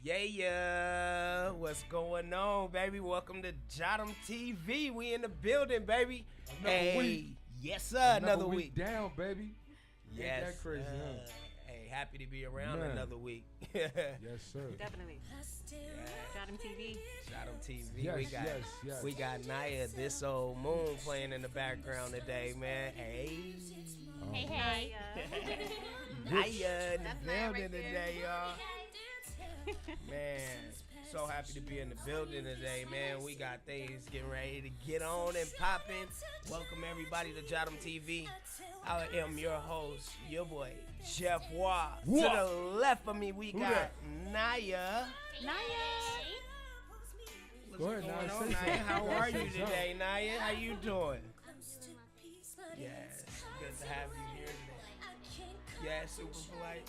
Yeah, what's going on, baby? Welcome to JOTM TV. We in the building, baby. Another week. Yes, sir. Another week. Down, baby. Yes. Ain't that crazy, huh? Hey, happy to be around Man. another week. Yes, sir. Definitely. JOTM TV. JOTM TV. Yes. We got Naya, This Old Moon playing in the background today, man. Hey. Oh. Hey. Naya in the That's Naya building right there. today, y'all. Man, so happy to be in the building today, man. We got things getting ready to get on and popping. Welcome everybody to JOTM TV. I am your host, your boy, Jeff Wah. To the left of me, we got that? Naya. What's Go ahead, going Naya. on, Say Naya? something. How Say are you something. today, Naya? How you doing? Yes, good to have you here today. Yeah, super polite.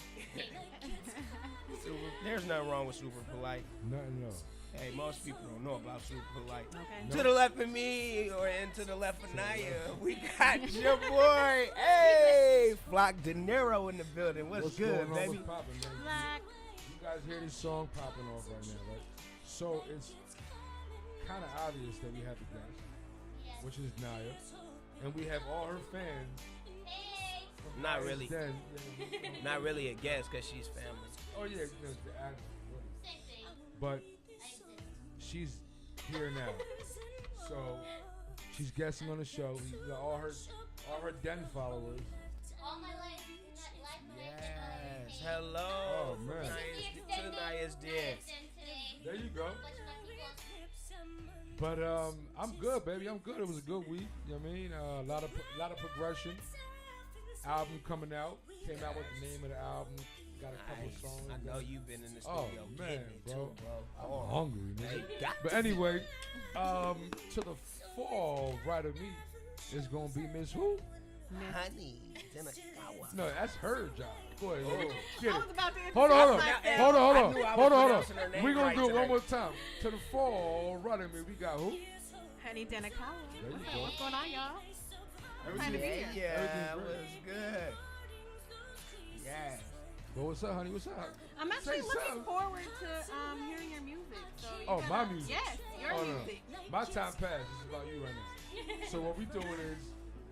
There's nothing wrong with super polite. Nothing, no. Hey, most people don't know about super polite. Okay. To the left of me, or and to the left of Naya, we got your boy, hey, Flock De Niro in the building. What's good, going on? baby? What's poppin', man? Black. You guys hear this song popping off right now, right? So it's kind of obvious that we have a guest, which is Naya, and we have all her fans. from Not Naya's really. Den. Not really a guest, because she's family. Oh yeah, the actor. But she's here now, so she's guessing on the show. We got all her den followers. All my life, Yes, hello. Oh, man. To Naya's Den. There you go. But I'm good, baby. I'm good. It was a good week. You know what I mean? A lot of progression. Album coming out. Came out with the name of the album. Got a couple Nice. songs. I know you've been in the Oh, studio man, getting it bro. too, bro. I'm Oh, hungry, hey, man. got But to. anyway, to the fall right of me is gonna be Miss Who? Honey, Denakawa. No, that's her job. Go ahead. Oh. Get I it. was about to Hold on. myself. I Hold knew I on. was pronouncing her name We're gonna right do it today. one more time. To the fall right of me, we got who? Honey Denakawa. There you Okay, go. what's going on, y'all? Everything- to be Yeah, here. yeah, Everything's was good. Yeah. Well, what's up, honey? What's up? I'm actually Say looking something. forward to hearing your music. So you Oh, my gotta- music. Yes, your Oh, no. music. My time passed. This is about you right now. So what we doing is,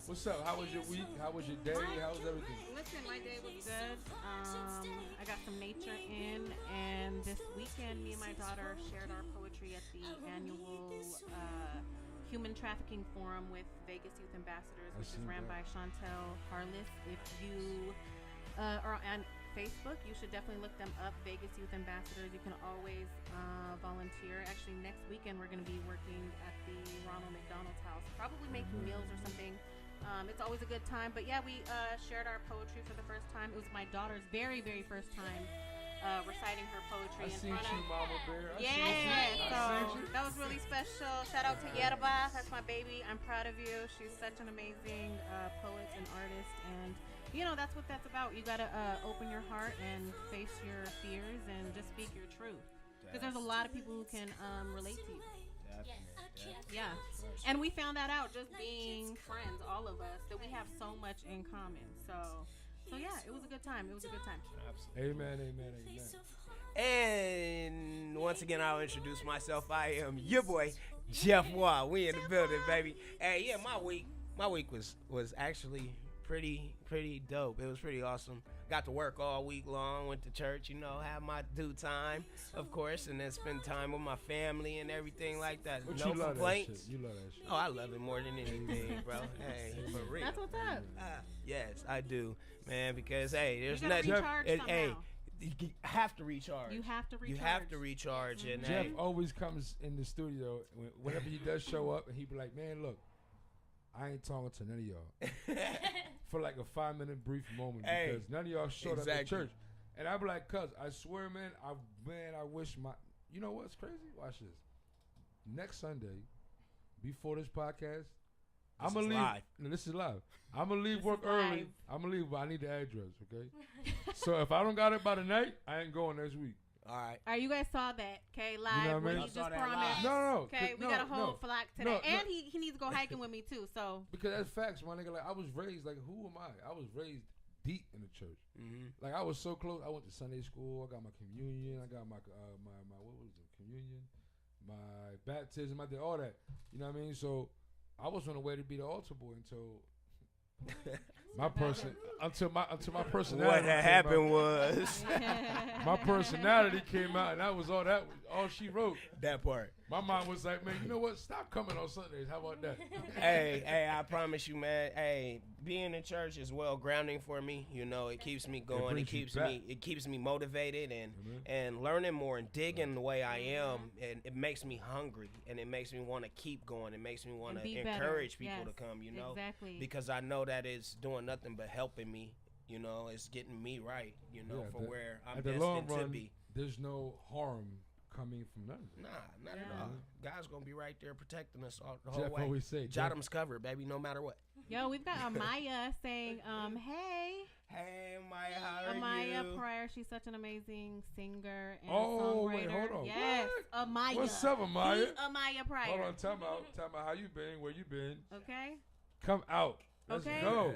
what's up? How was your week? How was your day? How was everything? Listen, my day was good. I got some nature in, and this weekend, me and my daughter shared our poetry at the annual Human Trafficking Forum with Vegas Youth Ambassadors, which is seen ran by that. Chantel Harless. If you are on Facebook, you should definitely look them up, Vegas Youth Ambassadors. You can always volunteer. Actually, next weekend, we're going to be working at the Ronald McDonald's house, probably making meals or something. It's always a good time. But yeah, we shared our poetry for the first time. It was my daughter's very, very first time reciting her poetry I in seen front you, of. Mama Bear. I Yeah, seen you. so I seen you. that was really special. Shout out to Yerba, that's my baby. I'm proud of you. She's such an amazing poet and artist, and you know that's what that's about. You gotta open your heart and face your fears and just speak your truth, because there's a lot of people who can relate to you. Yeah, and we found that out just being friends, all of us, that we have so much in common. So yeah, it was a good time. It was a good time. Amen. And once again, I'll introduce myself. I am your boy, Jeff Wah. We in the building, baby. Hey, yeah, my week was actually pretty dope. It was pretty awesome. Got to work all week long, went to church, have my due time, of course, and then spend time with my family and everything like that. But No you love complaints. that shit. You love that shit. Oh, I love it more than anything, bro. Hey, for real. That's what's up. Yes, I do, man, because, hey, there's You gotta nothing. recharge Hey, somehow. you have to recharge. You have to recharge. You have to recharge, and Jeff hey, always comes in the studio whenever he does show up, and he be like, "Man, look, I ain't talking to none of y'all for like a 5-minute brief moment Hey, because none of y'all showed up exactly. at church." And I be like, "Cuz I swear, man, I wish my, you know what's crazy? Watch this. Next Sunday, before this podcast, I'm gonna is leave. live. No, this is live. I'm gonna leave This work is early. live. I'm gonna leave, but I need the address, okay? So if I don't got it by the night, I ain't going next week. all right. All right, you guys saw that, okay, live, You know what I what mean? he I saw just that promised. live. No. Okay, we no, got a whole no. flock today. No, And no. he needs to go hiking with me, too, so. Because that's facts, my nigga. Like, I was raised, like, who am I? I was raised deep in the church. Like I was so close. I went to Sunday school. I got my communion. I got my what was it? Communion, my baptism. I did all that. You know what I mean? So I was on the way to be the altar boy until my personality. What had happened was my personality came out, and that was all she wrote. that part. My mom was like, man, you know what? Stop coming on Sundays. How about that? Hey, I promise you, man. Hey, being in church is well grounding for me. You know, it keeps me going. It keeps me motivated and learning more and digging the way I am. And it makes me hungry, and it makes me want to keep going. It makes me want to encourage people to come. You know, because I know that it's doing nothing but helping me. You know, it's getting me right. You know, for where I'm destined to be. There's no harm coming from none of it. Nah, not at all. God's gonna be right there protecting us all the whole Jeff way. always say, JOTM's covered, baby, no matter what. Yo, we've got Amaya saying, hey. Hey, Amaya, how are Amaya you? Pryor, she's such an amazing singer and Oh, songwriter. wait, hold on. Yes, What? Amaya. What's up, Amaya? The Amaya Pryor. Hold on, time out. How you been? Where you been? Okay. Come out. Let's go.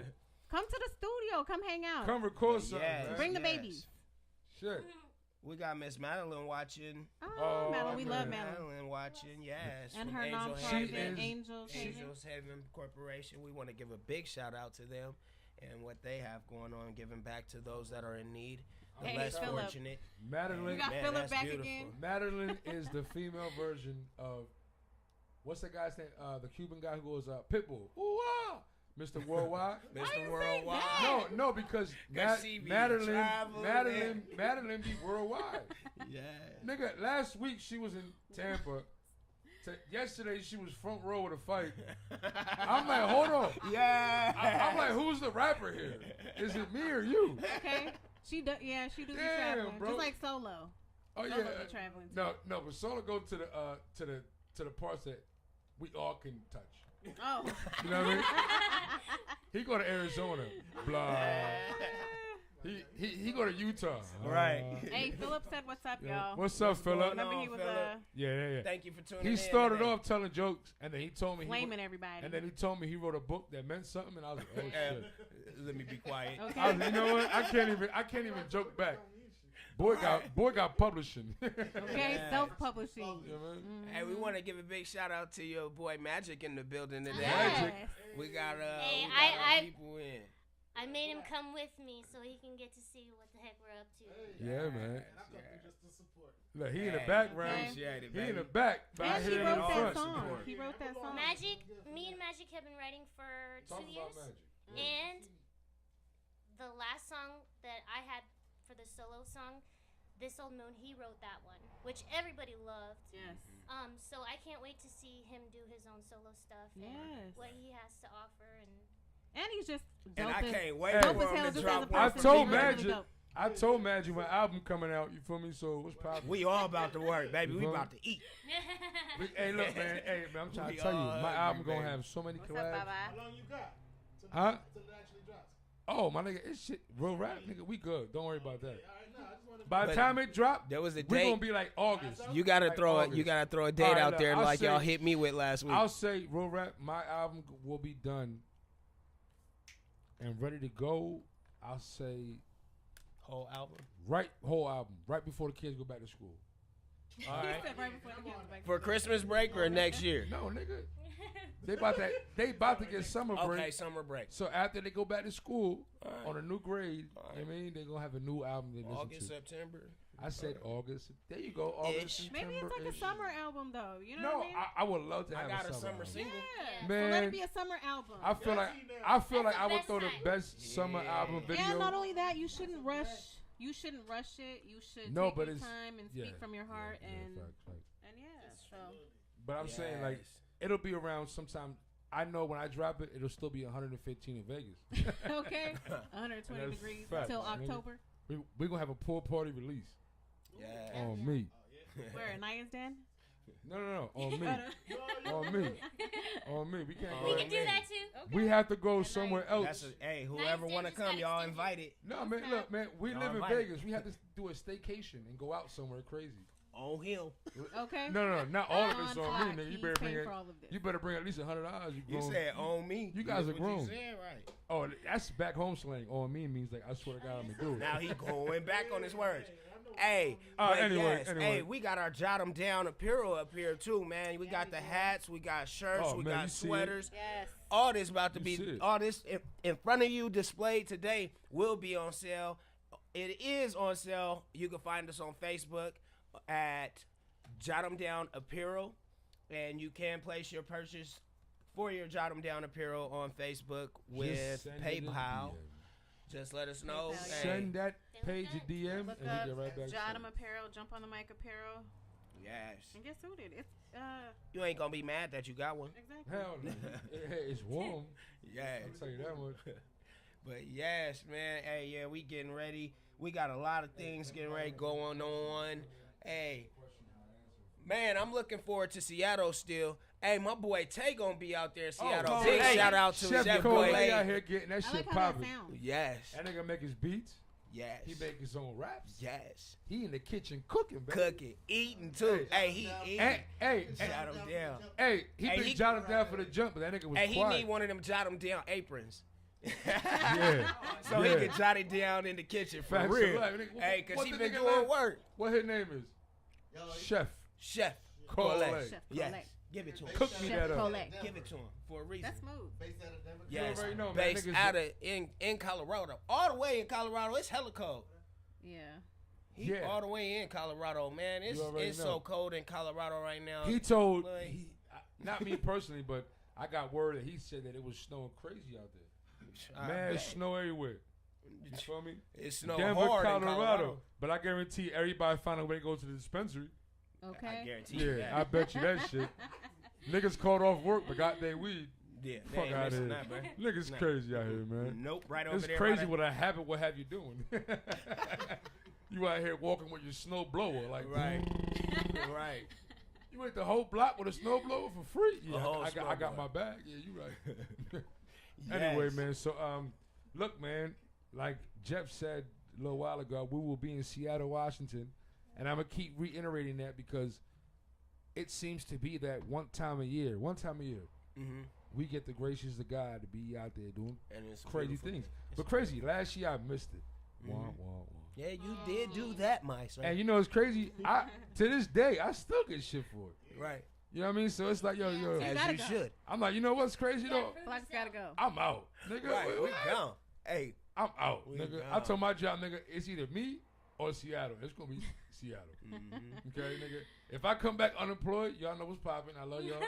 Come to the studio. Come hang out. Come record something. Yes, man. Bring the babies. Shit. We got Miss Madeline watching. Oh, Madeline, we man. love Madeline. Madeline watching, yes. And from her Angel nonprofit, Haven. Angels Haven. Angels Haven Corporation. We want to give a big shout out to them and what they have going on, giving back to those that are in need, the Hey, less Phillip. fortunate. Madeline. You got Man, Phillip that's back beautiful. again. Madeline is the female version of what's that guy's name? The Cuban guy who goes Pitbull. Ooh-ah! Mr. Worldwide. Mr. Worldwide. No, because she be Madeline be worldwide. Yeah. Nigga, last week she was in Tampa. Yesterday she was front row with a fight. I'm like, hold on. Yeah. I'm like, who's the rapper here? Is it me or you? Okay. She do be traveling. bro. Just like Solo. Oh Solo yeah. be traveling too. No, but Solo go to the parts that we all can touch. Oh. You know what I mean? He go to Arizona. Blah. He go to Utah. Right. Hey, Phillip said, "What's up, y'all?" What's up, Phillip? Remember he was Yeah. Thank you for tuning in. He started today. off telling jokes, and then he told me flaming everybody. and then he told me he wrote a book that meant something, and I was like, oh shit. Let me be quiet. Okay. I was like, you know what? I can't even joke back. Boy got publishing. Okay, Yeah. self-publishing. You know what I mean? Hey, we want to give a big shout out to your boy Magic in the building today. Magic. We got Hey, we got I- people in. I made him come with me so he can get to see what the heck we're up to. Yeah, man. I come through just to support. Look, he in the Hey, background. appreciate it, He in baby. the back, but I And he hear him in wrote the that front. song. support. He wrote that song. Me and Magic have been writing for Talk 2 about years. Magic. And the last song that I had for the solo song, This Old Moon, he wrote that one, which everybody loved. Yes. So I can't wait to see him do his own solo stuff and Yes. what he has to offer. And he's just And dope I as- can't wait dope for as hell him to just drop as a one. I person. told He's really Magic. dope. I told Magic my album coming out. You feel me? So what's poppin'? We all about to work, baby. We Mhm. about to eat. Hey, look, man. Hey, man. I'm trying We to tell you, all my hungry, album gonna baby. have so many What's up, collabs. How Baba? long you got? Huh? Till it actually drops. Oh, my nigga, it's shit. Real rap, nigga. We good. Don't worry about that. All right, no, I just wanted to. By the But time it drop, There was a we're date. gonna be like August. You gotta Like throw August. a date All right, out look, there I'll like y'all say- hit me with last week. I'll say, real rap, my album will be done and ready to go. I'll say Whole album. whole album, right before the kids go back to school. All He right. said right before the kids back. For Christmas break or next year? No, nigga, they about to get summer break. Okay, summer break. So after they go back to school All right. on a new grade, All I mean, they're gonna have a new album they listen August, to. September. I said August. There you go, August. Ish. Maybe it's like a September-ish. summer album though. You know No, what I mean? I would love to I have got a a summer album. single. Yeah. Man. So let it be a summer album. I feel like That's I the would best throw the time. best summer Yeah. album video. And not only that, you shouldn't rush. You shouldn't rush it. You should No, take but your it's- time and speak from your heart and facts. yeah. So But I'm saying like it'll be around sometime. I know when I drop it, it'll still be 115 in Vegas. okay, 120 That's degrees facts, until nigga. October. We gonna have a pool party release Yeah. on me. Where at Nia's Den? No, on me, Oh, on me, on me. We can't Oh, We go. can do man. that too. We have to go somewhere That's else. hey, whoever Nice, want to just come, gotta y'all extend it. invited. No, man, look, man. We Y'all live in invited. Vegas. We have to do a staycation and go out somewhere crazy. On him. Okay. No, not all of it's on Clock. me, nigga. He's You better bring paying it. for all of this. You better bring at least $100. You You grown. said on me. You guys That's are what grown. You said right. Oh, that's back home slang. On me means like I swear to God I'm gonna do it. Now he going back on his words. Hey, anyway. hey, we got our Jot 'em Down apparel up here too, man. We got the hats, we got shirts, Oh, we man, you got see it? sweaters. Yes. All this about to You be, see it. all this in front of you displayed today will be on sale. It is on sale. You can find us on Facebook at Jot 'em Down Apparel, and you can place your purchase for your Jot 'em Down Apparel on Facebook with Just send it in PayPal. DM. Just let us know. PayPal, Hey, Send that page a DM Look and up we get right back. to Jot it. 'em Apparel, Jump on the Mic Apparel, yes. and get suited. It's You ain't gonna be mad that you got one. exactly. Hell no. Hey, it's warm. Yes. I'll tell you that much. But yes, man. Hey, yeah, we getting ready. We got a lot of things getting ready going on. Hey, man, I'm looking forward to Seattle still. Hey, my boy Tay gonna be out there in Seattle. oh, Big hey, shout out to Chef Chef Cole Boy. out here getting that I shit like how that popping. sounds. Yes. That nigga make his beats. Yes. He make his own raps. Yes. He in the kitchen cooking, baby. Cooking, eating too. Hey, he eating. Hey, Shout him down. hey, he Hey, been he- jotting down for the jump, but that nigga was Hey, he quiet. need one of them Jot 'em Down aprons. Yeah. So Yeah. he can jot it down in the kitchen for Facts of real. life. Nigga, Hey, cause what he the been nigga doing name? work. What his name is? Chef. Chef Cole. Colette. Chef Yes. Colette. Give it to him. Cook me Chef that up. Colette. Give it to him for a reason. That's smooth. Based out of Denver. Yes, already know, man. based Niggas- out of in Colorado, all the way in Colorado. It's hella cold. Yeah. He Yeah. all the way in Colorado, man. It's You already it's know. so cold in Colorado right now. He told, Like- not me personally, but I got word that he said that it was snowing crazy out there. I Man, bet. snow everywhere. You feel me? It's snowing Denver, hard in Colorado. Colorado. But I guarantee everybody find a way to go to the dispensary. Okay. I guarantee you Yeah, that. I bet you that shit. Niggas called off work but got their weed. Yeah, they Fuck ain't out of missing here. that, bro. Niggas Nah. crazy out here, man. Nope, right over It's there. crazy by what a habit will have you doing. You out here walking with your snow blower, like Right. Right. You went the whole block with a snow blower for free. A Yeah, whole I snow got my blower. bag. Yeah, you right. Anyway, Yes. man. So look, man. Like Jeff said a little while ago, we will be in Seattle, Washington, and I'm gonna keep reiterating that because it seems to be that one time a year, Mm-hmm. we get the gracious of God to be out there doing And it's crazy beautiful. things. It's But crazy, last year I missed it. Wah, Mhm. wah, wah. Yeah, you did do that, my son. And you know it's crazy. I to this day I still get shit for it. Right. You know what I mean? So it's like yo. As gotta you go. should. I'm like, you know what's crazy though? Black's gotta go. I'm out, nigga. Right. Wait, We what? gone. Hey. I'm out, We nigga. I gone. told my job, nigga, it's either me or Seattle. It's gonna be Seattle. Mhm. Okay, nigga. If I come back unemployed, y'all know what's popping. I love y'all.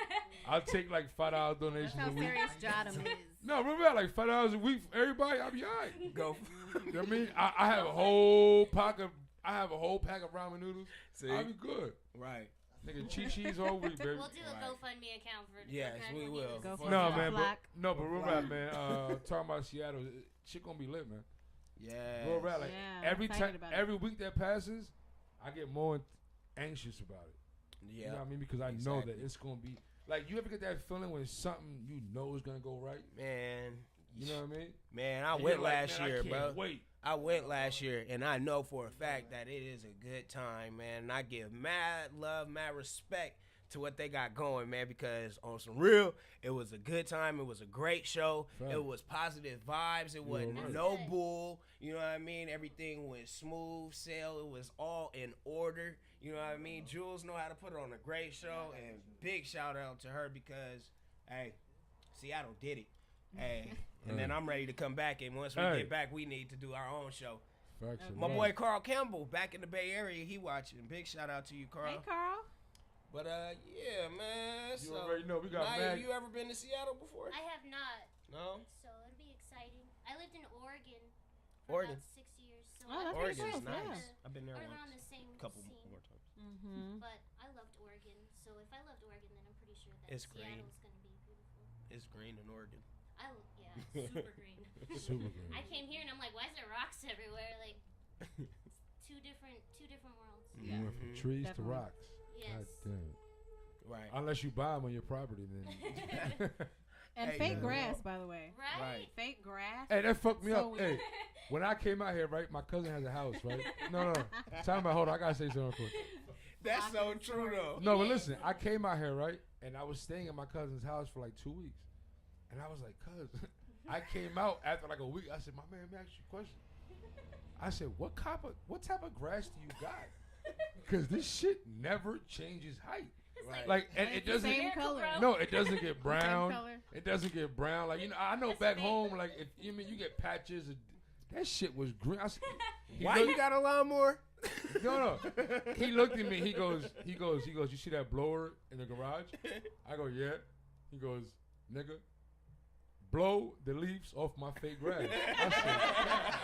I'll take like $5 That's donations how a week. serious Jotham is. No, remember like $5 a week for everybody. I'll be alright. Go. You know what I mean? I have a whole pack of ramen noodles. See? I'll be good. Right. Nigga, cheese all week, baby. We'll do a Right. GoFundMe account for it. Yes, okay? we We'll will. do Go this. for No, it. man, Black. but real rap, man. Talking about Seattle, shit gonna be lit, man. Yeah. Real rap, like Yeah, every I'm excited time, about it. every week that passes, I get more anxious about it. Yeah. You know what I mean? Because I know that Exactly. it's gonna be like you ever get that feeling when something you know is gonna go right. Man. You know what I mean? Man, I And went you're like, last man, I year, can't bro. Wait. I went last year, and I know for a fact that it is a good time, man. And I give mad love, mad respect to what they got going, man, because on some real, it was a good time. It was a great show. Fact. It was positive vibes. It wasn't right. no bull. You know what I mean? Everything went smooth sail. It was all in order. You know what I mean? Jules know how to put on a great show, and big shout out to her because, hey, Seattle did it. Hey, and then I'm ready to come back, and once we Hey. get back, we need to do our own show. Facts of My life. boy Carl Campbell back in the Bay Area, he watching. Big shout out to you, Carl. Hey, Carl. But yeah, man. You So, already know we got Naya, mad. you ever been to Seattle before? I have not, No. so it'll be exciting. I lived in Oregon for Oregon. about 6 years. So Oh, I that's Oregon's pretty close, nice. yeah. I've been there Or around once. the same A couple scene. more times. Mm-hmm. But I loved Oregon, so if I loved Oregon, then I'm pretty sure that It's green. Seattle's gonna be beautiful. It's green in Oregon. Yeah, super green. Super green. I came here and I'm like, why is there rocks everywhere? Like two different worlds. Yeah. You went from Mhm. trees Definitely. to rocks. Yes. God damn. Right. Unless you buy them on your property, then. And Hey, fake yeah. grass, by the way. Right? Right. Fake grass. Hey, that fucked me So up. weird. Hey, when I came out here, right, my cousin has a house, right? No. Time about, hold on, I gotta say something quick. That's so true though. No, but listen, I came out here, right? And I was staying at my cousin's house for like 2 weeks. And I was like, cuz, I came out after like a week. I said, my man, let me ask you a question. I said, what type of grass do you got? Because this shit never changes height. Right. Like, and it doesn't. Same color. No, it doesn't get brown. Same color. It doesn't get brown. Like, I know back home, like, if you get patches. That shit was green. Why you got a lawnmower? No. He looked at me. He goes. You see that blower in the garage? I go, yeah. He goes, nigga, blow the leaves off my fake grass. I said, yeah.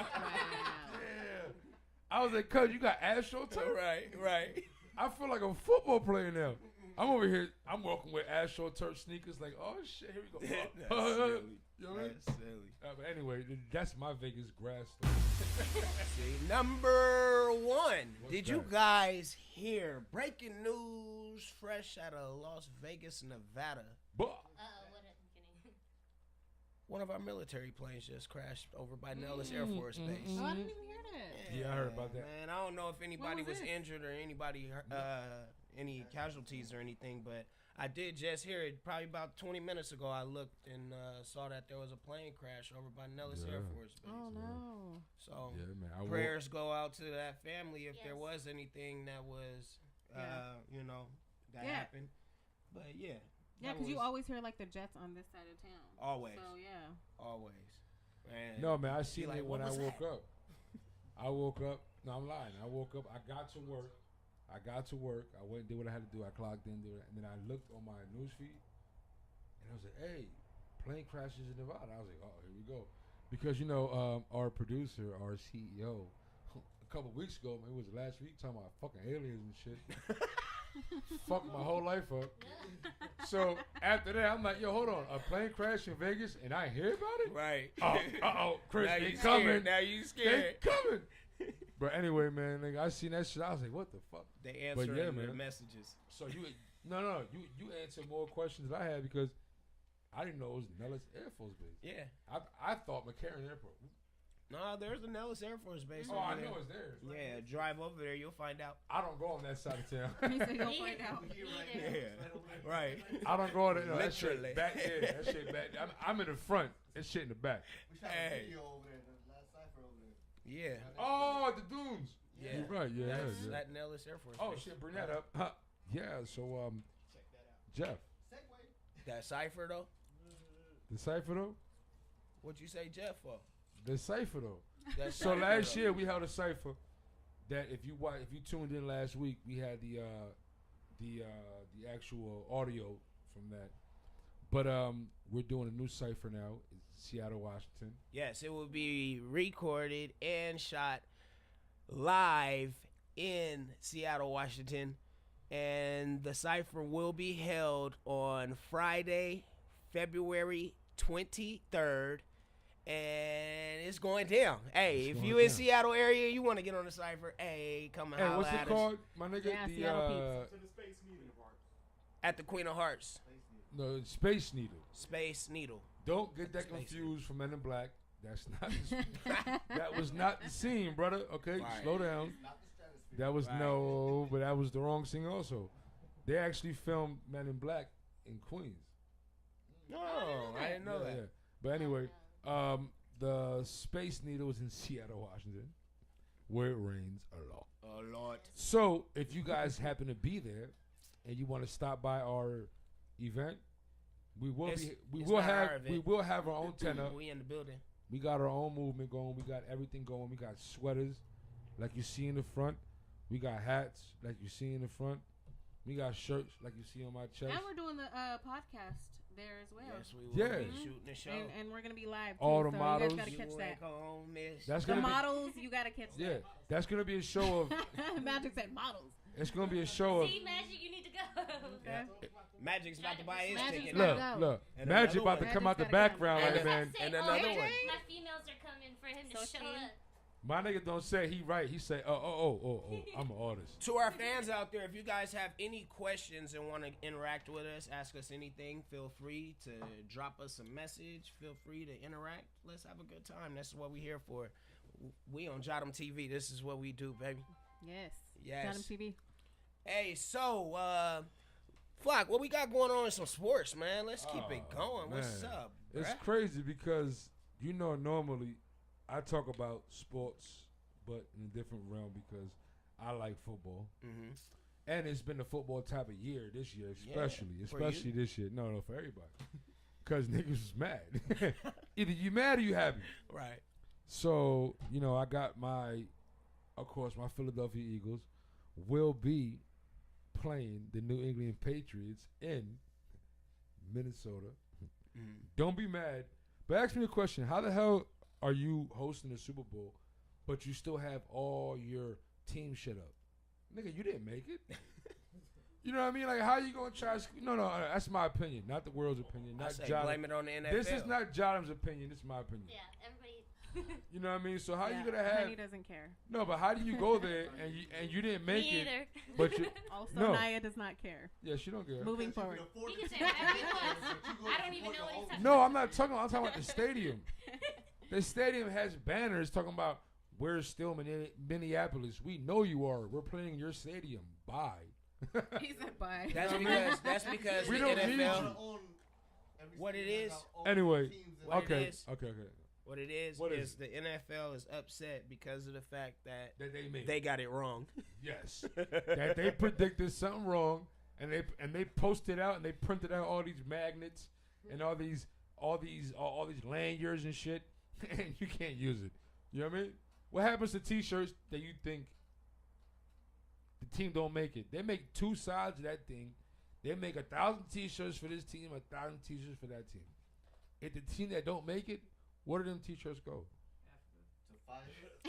I was like, cuz, you got AstroTurf? Right. I feel like a football player now. I'm over here. I'm walking with AstroTurf sneakers. Like, oh shit, here we go. That's silly. You know what I mean? That's silly. But anyway, that's my Vegas grass story. See, number one. What's Did that? you guys hear breaking news fresh out of Las Vegas, Nevada? But What? I'm kidding. One of our military planes just crashed over by Nellis Air Force Base. Oh, I didn't even hear that. Yeah, I heard about that. Man, I don't know if anybody was was this? injured or anybody any casualties or anything, but I did just hear it probably about 20 minutes ago. I looked and saw that there was a plane crash over by Nellis Air Yeah. Force Base. Oh no. So yeah, man. I prayers go out to that family if there Yes. was anything that was, that Yeah. happened. But yeah. Yeah, that because you was always hear like the jets on this side of town. always, So yeah. always. Man, No, man, I be seen like, it when what I was woke that? up. I woke up. No, I'm lying. I woke up. I got to work. I went and did what I had to do. I clocked in, and then I looked on my news feed, and I was like, hey, plane crashes in Nevada. I was like, oh, here we go. Because, our producer, our CEO, a couple weeks ago, maybe it was last week, talking about fucking aliens and shit. Fucked my whole life up. So after that, I'm like, yo, hold on. A plane crash in Vegas, and I hear about it? Right. Chris, Now they you coming. scared. Now you They scared. coming. But anyway, man, like, I seen that shit. I was like, what the fuck? They But answering yeah, the man. messages. So you answered more questions than I had because I didn't know it was Nellis Air Force Base. Yeah. I thought McCarran Airport. No, there's a Nellis Air Force Base. Oh, over I there. know it's there. It's right Yeah, there. drive over there. You'll find out. I don't go on that side of town. He said you'll find out. Yeah. Right. I don't go on that. No, that shit Literally. back there. That shit back. I'm in the front. That shit in the back. We shot Hey. a video over there, the last cipher over there. Yeah. Oh, the dunes. Yeah. You're right. Yeah. That's yeah. that Nellis Air Force Oh Base. shit, bring that up. Huh. Yeah. So Check that out. Jeff, Segway. That cipher though. the cipher though. What'd you say, Jeff? For? The cipher though. That So cipher, last though. year we held a cipher that if you tuned in last week, we had the actual audio from that. But we're doing a new cipher now. It's Seattle, Washington. Yes, it will be recorded and shot live in Seattle, Washington, and the cipher will be held on Friday, February 23rd. And it's going down. Hey, It's if going you in down. Seattle area, you want to get on the cipher, hey, come and Hey, holla what's it at us called, my nigga? Yeah, the Seattle peeps. To the Space Needle. at the Queen of Hearts Space Needle. no Space Needle. Space Needle. Don't get that Space confused from Men in Black. That's not. That was not the scene, brother. Okay, Right. slow down. Not the stratosphere. That was Right. no, but that was the wrong scene. Also, they actually filmed Men in Black in Queens. No, I didn't know that. Yeah. But anyway, the Space Needle is in Seattle, Washington, where it rains a lot. Oh, Lord. So if you guys happen to be there and you want to stop by our event, we will It's we not will our have event. we will have our own tent up. We in the building. We got our own movement going. We got everything going. We got sweaters like you see in the front. We got hats like you see in the front. We got shirts like you see on my chest. And we're doing the podcast there as well. Yes, we will Yeah. be shooting the show. And we're gonna be live too, All the so models. you guys gotta You catch that. ain't gonna miss. That's The gonna models, you gotta catch be that's gonna be a show of that. Magic said models. it's gonna be a show of See, Magic, you need to go. Okay. Magic's about to buy his Magic's ticket about now. to look And Magic another about to one. come out the Magic's gotta background come. like And man. And another AJ. one. My females are coming for him to So show she- up. My nigga don't say he right. He say oh I'm an artist. To our fans out there, if you guys have any questions and want to interact with us, ask us anything, feel free to drop us a message. Feel free to interact. Let's have a good time. That's what we're here for. We on JOTM TV. This is what we do, baby. Yes. Yes. JOTM TV. Hey, so Flock, what we got going on in some sports, man? Let's keep it going. What's Man. up? It's bruh? crazy because normally I talk about sports, but in a different realm because I like football. Mhm. And it's been the football type of year this year, Yeah, especially this year. No, for everybody. Because niggas was mad. Either you mad or you happy. Right. So, I got of course, my Philadelphia Eagles will be playing the New England Patriots in Minnesota. Mhm. Don't be mad. But ask me a question. How the hell are you hosting the Super Bowl, but you still have all your team shit up? Nigga, you didn't make it. You know what I mean? Like, how you going to try to... No, that's my opinion, not the world's opinion. I Not say Jada. blame it on the NFL. This is not Jadam's opinion. This is my opinion. Yeah, everybody. You know what I mean? So how Yeah, you going to have... Honey doesn't care. No, but how do you go there and you didn't make Me it? either. But you... Also, No. Naya does not care. Yeah, she don't care. Moving forward. You can say whatever you want. I don't even know what he's talking No, I'm talking about the stadium. The stadium has banners talking about we're still Minneapolis. We know you are. We're playing your stadium. Bye. He said bye. That's because We the don't need NFL. you. What it is? Anyway, What it okay, is? okay. What it is What is is the NFL is upset because of the fact that That they made. they got it wrong. Yes. That they predicted something wrong, and they posted out and they printed out all these magnets and all these lanyards and shit, and you can't use it. You know what I mean? What happens to T-shirts that you think the team don't make it? They make two sides of that thing. They make 1,000 T-shirts for this team, 1,000 T-shirts for that team. If the team that don't make it, where do them T-shirts go?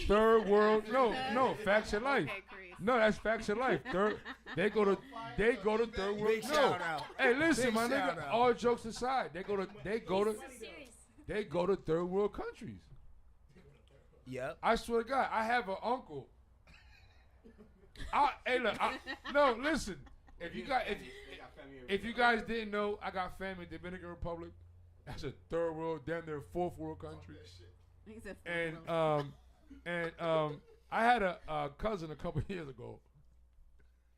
Third world, no, facts of life. Okay, Chris. No, that's facts of life. They go to third world. Big No, shout out. hey, listen, Big my shout nigga. out. All jokes aside, they go to Serious. third world countries. Yep. I swear to God, I have an uncle. No, listen. If you guys didn't know, I got family in Dominican Republic. That's a third world, damn near fourth world country. He said And I had a cousin a couple years ago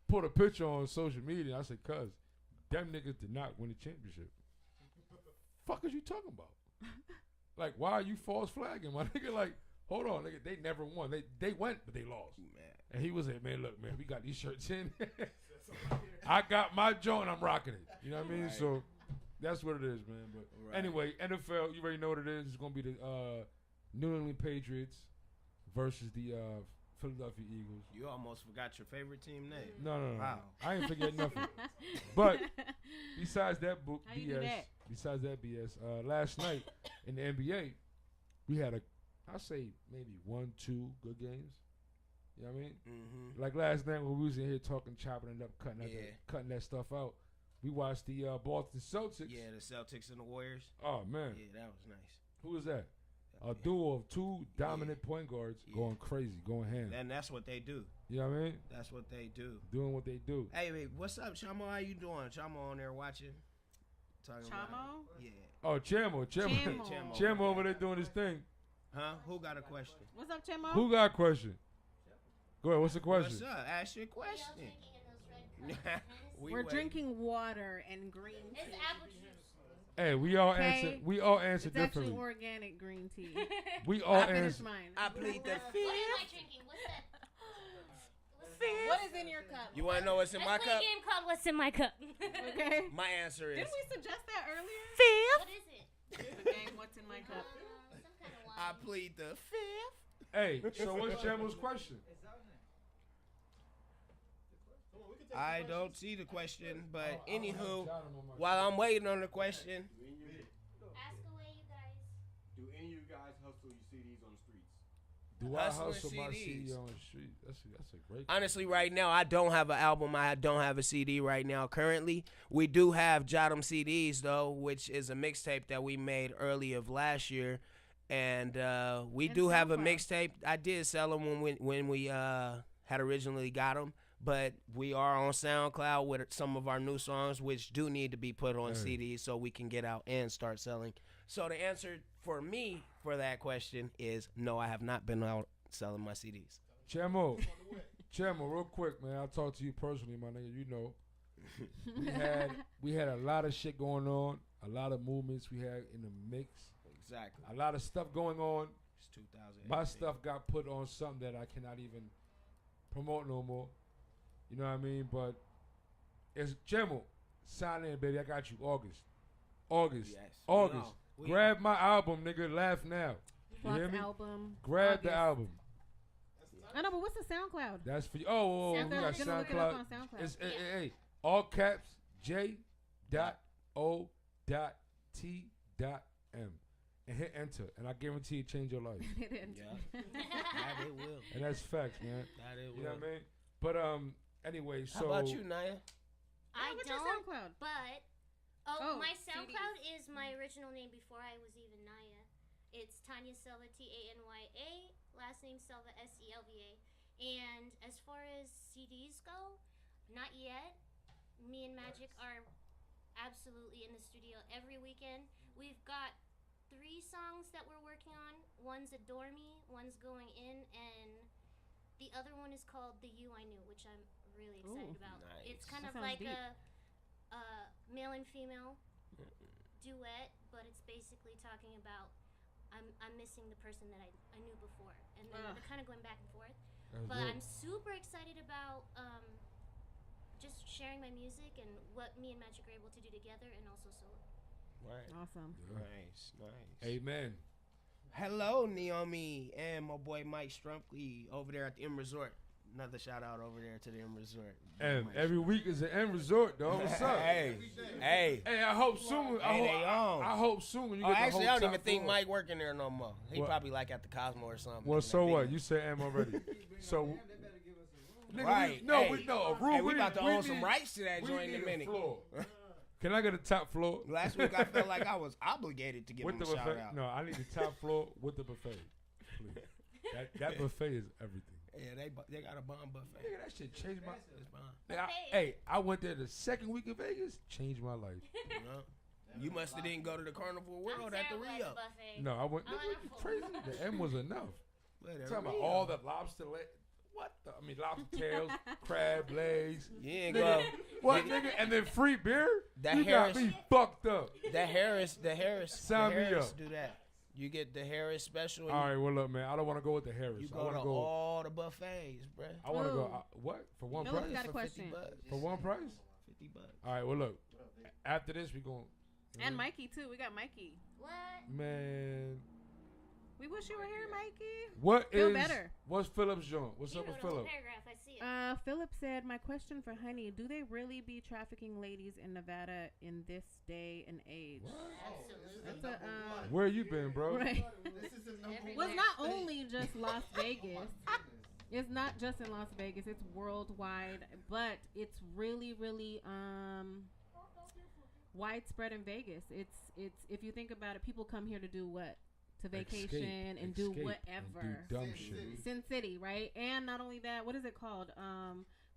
put a picture on social media. I said, "Cuz, them niggas did not win the championship. Fuck is you talking about? Like, why are you false flagging, my nigga? Like, hold on, nigga, they never won. They went, but they lost." And he was like, "Man, look, man, we got these shirts in. I got my joint, I'm rocking it. You know what I mean?" Right. So that's what it is, man. But Right. anyway, NFL, you already know what it is. It's gonna be the New England Patriots versus the Philadelphia Eagles. You almost forgot your favorite team name. No. Wow. I ain't forget nothing. But besides that book How you do BS, that? last night in the NBA, we had I say maybe 1-2 good games. You know what I mean? Mm-hmm. Like last night when we was in here talking, chopping it up, Yeah. cutting that stuff out. We watched the Boston Celtics. Yeah, the Celtics and the Warriors. Oh man, Yeah, that was nice. who was that? A duo of two dominant point guards going crazy, going ham. And that's what they do. You know what I mean? That's what they do. Doing what they do. Hey, wait, what's up, Chamo? How you doing? Chamo on there watching? Talking about- Chamo? Yeah. Oh, Chamo. Chamo over there doing his thing. Huh? Who got a question? What's up, Chemo? Who got a question? Go ahead. What's the question? What's up? Ask your What are y'all question. drinking in those red cups? We're waiting. drinking water and green tea. It's apple juice. Hey, we all Okay. answer. We all answer It's actually differently. organic green tea. We all I finished answer. mine. I plead the What am I fifth. drinking? What's that? What's that? What is in your cup? You want to know what's in my Let's play cup? a game called What's in My Cup. Okay. My answer is Didn't we suggest that earlier? What is it? The game, what's in my cup? Some kind of I wine. plead the fifth. Hey, so what's Chamo's question? I don't see the question, but anywho, while I'm waiting on the question, Ask away, you guys. Do any of you guys hustle your CDs on the streets? Do I Hustling hustle my CDs. CD on the street? That's a great. honestly, right now I don't have an album. I don't have a CD right now. Currently, we do have JOTM CDs though, which is a mixtape that we made early of last year, and we And do have a SoundCloud. mixtape. I did sell them when we had originally got them. But we are on SoundCloud with some of our new songs, which do need to be put on Hey. CDs so we can get out and start selling. So the answer for me for that question is no, I have not been out selling my CDs. Chamo, Chairman, real quick, man. I'll talk to you personally, my nigga. You know, we had a lot of shit going on, a lot of movements we had in the mix. Exactly. A lot of stuff going on. It's 2000. My stuff got put on something that I cannot even promote no more. You know what I mean? But it's General. Sign in, baby. I got you. August. Yes. August. Grab my album, nigga. Laugh now. You hear me? Album. Grab August. the album. I know, but what's the SoundCloud? That's for you. Oh, we got Look it up SoundCloud. on SoundCloud. It's hey, all caps J.O.T.M. And hit enter, and I guarantee it change your life. It ends. Yeah. That it will. And that's facts, man. That it will. You know what I mean? But anyway, so how about you, Naya? What's your SoundCloud? But my SoundCloud is my original name before I was even Naya. It's Tanya Selva, Tanya, last name Selva, Selva. And as far as CDs go, not yet. Me and Magic are absolutely in the studio every weekend. We've got 3 songs that we're working on. One's Adore Me, one's Going In, and the other one is called The You I Knew, which I'm really excited about. Nice. It's kind That of sounds like deep. a male and female duet, but it's basically talking about I'm missing the person that I knew before, and then they're kind of going back and forth. that's But dope. I'm super excited about just sharing my music and what me and Magic are able to do together, and also solo. Right. Awesome. Nice. Amen. Hello, Naomi, and my boy Mike Strumpke over there at the M Resort. Another shout out over there to the M Resort. And every week is an end resort, dog. What's up? Hey. Hey, I hope soon. I hope soon when you get Actually, the I whole don't even top think floor. Mike working there no more. He What? probably like at the Cosmo or something. Well, making so that what? video. You said M already. So, nigga, Right. we know a room. Hey, we about to we own some need- rights to that we joint in a need minute. floor. Can I get a top floor? Last week I felt like I was obligated to give With him the a shout buffet? out. No, I need the top floor with the buffet. Please. That buffet is everything. Yeah, they got a bomb buffet. Nigga, that shit changed my. It's bomb. Hey, I went there the second week of Vegas. Changed my life. You know? You must have didn't go to the Carnival World at the Rio. No, I went. Oh, Nigga, you crazy. The M was enough. But at Talking about Rio. all the lobster leg. What the? I mean, lobster tails, crab legs. You ain't go. What, nigga? And then free beer? That You Harris- got me fucked up. The Harris Sign me up. do that. You get the Harris special. And All right, well, look, man. I don't want to go with the Harris. you I go want to to go. all the buffets, bruh. I want to go. Ooh. What? For one Philip price? got a For question. $50. For one price? $50. All right, well, look. After this, we going. And Mikey, too. We got Mikey. What? Man. We wish you were here, Mikey. What Feel is. better. What's Philip's joint? What's You up with wrote a whole Philip? paragraph. I see it. Philip said, my question for Honey, do they really be trafficking ladies in Nevada in this day and age? Absolutely. That's a, Where you been, bro? right. This is the number Well, one. it's not only just Las Vegas. It's not just in Las Vegas. It's worldwide, but it's really, really widespread in Vegas. It's if you think about it, people come here to do what? To vacation and do Escape, whatever. and do dumb shit. Sin City, right? And not only that, what is it called?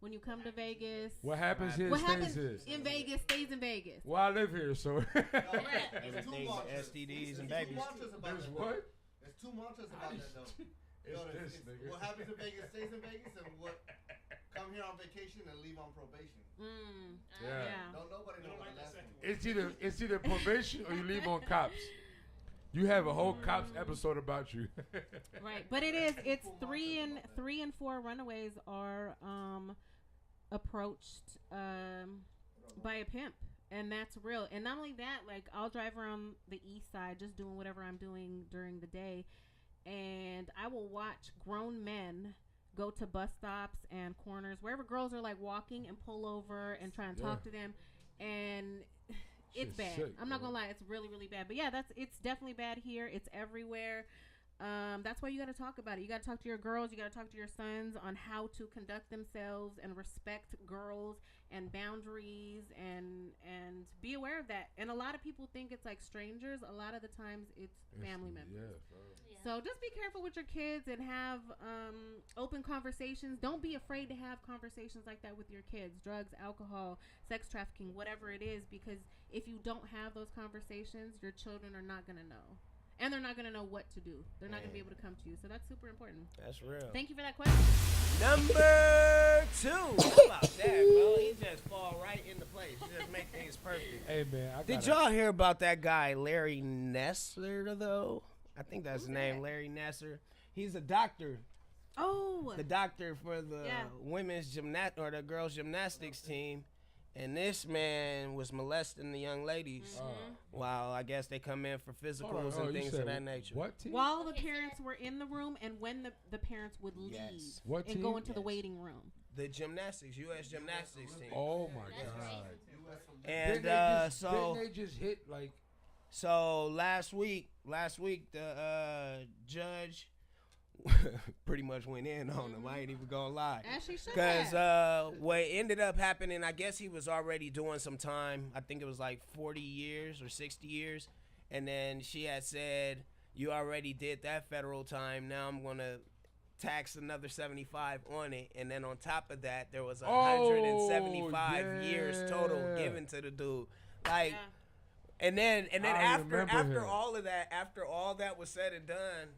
When you come to Vegas, What happens here what stays happens here. in Vegas stays in Vegas. Well, I live here, so. Everything but STDs and babies. There's what? There's 2 mantras about that though. It's Yo, this, nigga. What happens in Vegas stays in Vegas, and what come here on vacation and leave on probation. Yeah. Don't nobody know what the last one. It's either probation or you leave on cops. You have a whole cops episode about you. Right, but it's 3 and 4 runaways are approached by a pimp, and that's real. And not only that, like I'll drive around the east side just doing whatever I'm doing during the day, and I will watch grown men go to bus stops and corners wherever girls are like walking and pull over and try and talk to them, and it's Shit's bad. sick, I'm not bro. gonna lie, it's really, really bad. But yeah, it's definitely bad here. It's everywhere. That's why you got to talk about it. You got to talk to your girls. You got to talk to your sons on how to conduct themselves and respect girls and boundaries and be aware of that. And a lot of people think it's like strangers. A lot of the times it's family members. Yeah, bro. Yeah. So just be careful with your kids and have open conversations. Don't be afraid to have conversations like that with your kids. Drugs, alcohol, sex trafficking, whatever it is. Because if you don't have those conversations, your children are not going to know. And they're not going to know what to do. They're not going to be able to come to you. So that's super important. That's real. Thank you for that question. Number 2. How about that, bro? He just fall right into place. He just make things perfect. Hey, man. Did y'all hear about that guy, Larry Nessler, though? I think that's his name, Larry Nessler. He's a doctor. Oh. The doctor for the women's or the girls gymnastics team. And this man was molesting the young ladies. While I guess they come in for physicals and things of that nature. What team? While the parents were in the room and when the parents would leave and go into the waiting room. The gymnastics, U.S. gymnastics team. Oh, my God. And didn't they just hit, like... So last week, the judge pretty much went in on him. I ain't even gonna lie. As she should Because what ended up happening, I guess he was already doing some time. I think it was like 40 years or 60 years. And then she had said, you already did that federal time. Now I'm going to tax another 75 on it. And then on top of that, there was 175 years total given to the dude. Like, and then after all that was said and done,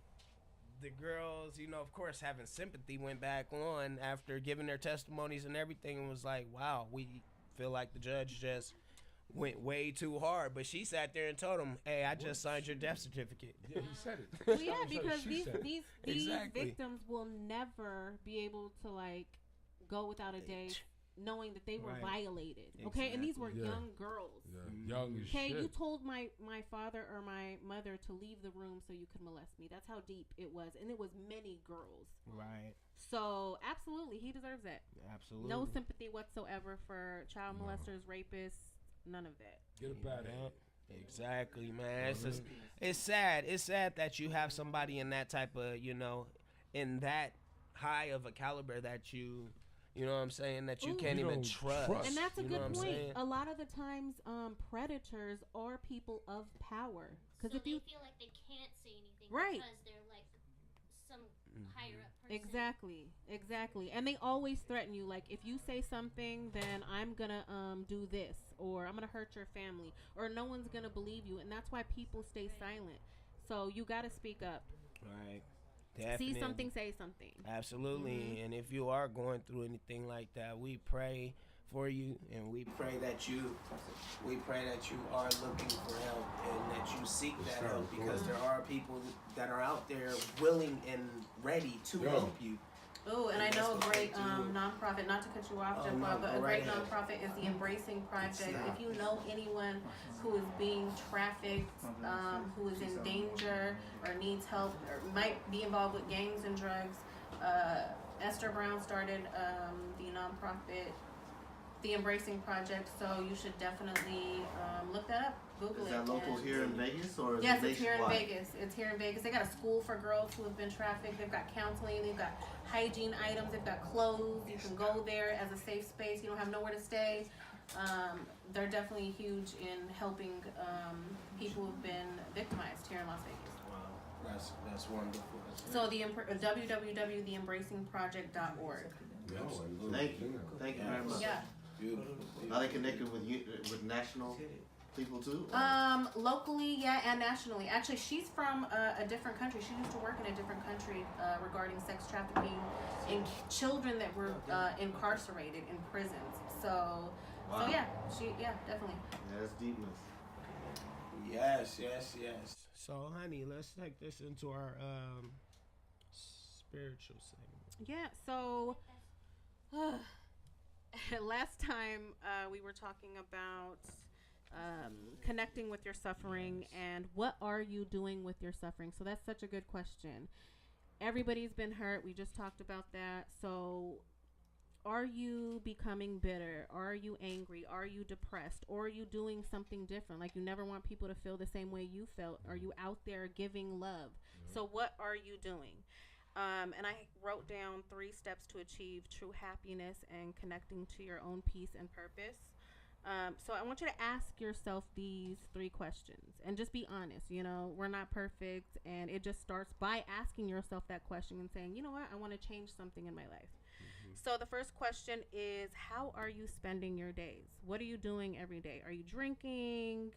the girls, of course, having sympathy, went back on after giving their testimonies and everything and was like, wow, we feel like the judge just went way too hard. But she sat there and told him, hey, I just signed your death certificate. Yeah, he said it. Well, yeah, because these victims will never be able to, like, go without a day knowing that they were violated. Okay? And these were young girls. Young as shit. You told my father or my mother to leave the room so you could molest me. That's how deep it was. And it was many girls. Right. So, absolutely, he deserves that. Absolutely. No sympathy whatsoever for child molesters, rapists, none of that. Get it back. Exactly, man. It's sad. It's sad that you have somebody in that type of, in that high of a caliber that you know what I'm saying, that you can't even trust. And that's a good point. Saying? A lot of the times, predators are people of power. Because if they feel like they can't say anything because they're like some higher up person. Exactly. And they always threaten you. Like, if you say something, then I'm going to do this. Or I'm going to hurt your family. Or no one's going to believe you. And that's why people stay silent. So you got to speak up. Right. Definitely. See something, say something. Absolutely. Mm-hmm. And if you are going through anything like that, we pray for you, and we pray that you are looking for help and that you seek that help, because there are people that are out there willing and ready to help you. Oh, and I know a great nonprofit, not to cut you off, Jeff, but a great nonprofit is the Embracing Project. If you know anyone who is being trafficked, who is in danger or needs help or might be involved with gangs and drugs, Esther Brown started the nonprofit, the Embracing Project, so you should definitely look that up. Google it. Is that local here in Vegas or is yes, it it's here in Vegas. It's here in Vegas. They got a school for girls who have been trafficked. They've got counseling. They've got hygiene items. They've got clothes. You can go there as a safe space. You don't have nowhere to stay. They're definitely huge in helping people who've been victimized here in Las Vegas. Wow, that's wonderful. So the www.theembracingproject.org. Thank you very much. Yeah. Are they connected with national people too? Locally, yeah, and nationally. Actually, she's from a different country. She used to work in a different country regarding sex trafficking in children that were incarcerated in prisons. So yeah, definitely. Yeah, that's deepness. Yes. So, honey, let's take this into our spiritual segment. Yeah. So. Last time we were talking about connecting with your suffering and what are you doing with your suffering. So that's such a good question. Everybody's been hurt. We just talked about that. So are you becoming bitter? Are you angry? Are you depressed? Or are you doing something different? Like you never want people to feel the same way you felt. Are you out there giving love? So what are you doing? And I wrote down 3 steps to achieve true happiness and connecting to your own peace and purpose. So I want you to ask yourself these 3 questions and just be honest. We're not perfect, and it just starts by asking yourself that question and saying, you know what, I want to change something in my life. So the first question is, how are you spending your days? What are you doing every day? Are you drinking?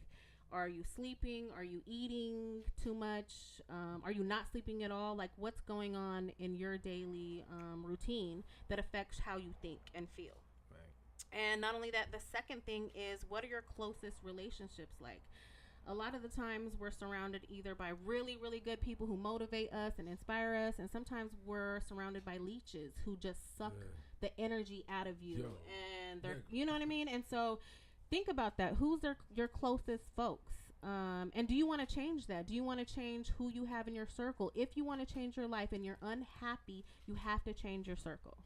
Are you sleeping? Are you eating too much? Are you not sleeping at all? Like, what's going on in your daily routine that affects how you think and feel? Right. And not only that, the second thing is, what are your closest relationships like? A lot of the times we're surrounded either by really, really good people who motivate us and inspire us, and sometimes we're surrounded by leeches who just suck the energy out of you. And they're, you know what I mean? And so think about that. Who's your closest folks? And do you want to change that? Do you want to change who you have in your circle? If you want to change your life and you're unhappy, you have to change your circle.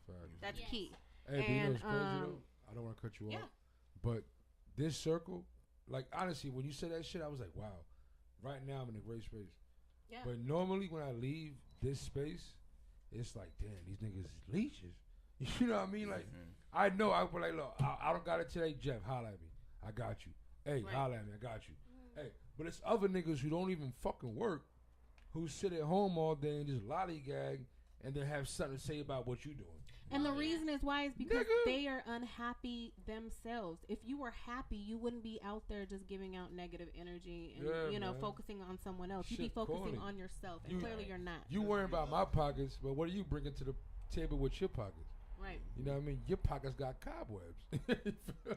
That's key. Hey, but you know what's crazy though? I don't want to cut you off. But this circle, like, honestly, when you said that shit, I was like, wow. Right now, I'm in a great space. Yeah. But normally, when I leave this space, it's like, damn, these niggas is leeches. You know what I mean? Like, I know. I was like, look, I don't got it today. Jeff, holla at me. I got you. Hey, holla at me. I got you. Hey, but it's other niggas who don't even fucking work, who sit at home all day and just lollygag and then have something to say about what you're doing. And the reason is why is because they are unhappy themselves. If you were happy, you wouldn't be out there just giving out negative energy and, you know, focusing on someone else. You'd be focusing on yourself, and clearly you're not. You worry about my pockets, but what are you bringing to the table with your pockets? Right. You know what I mean? Your pockets got cobwebs.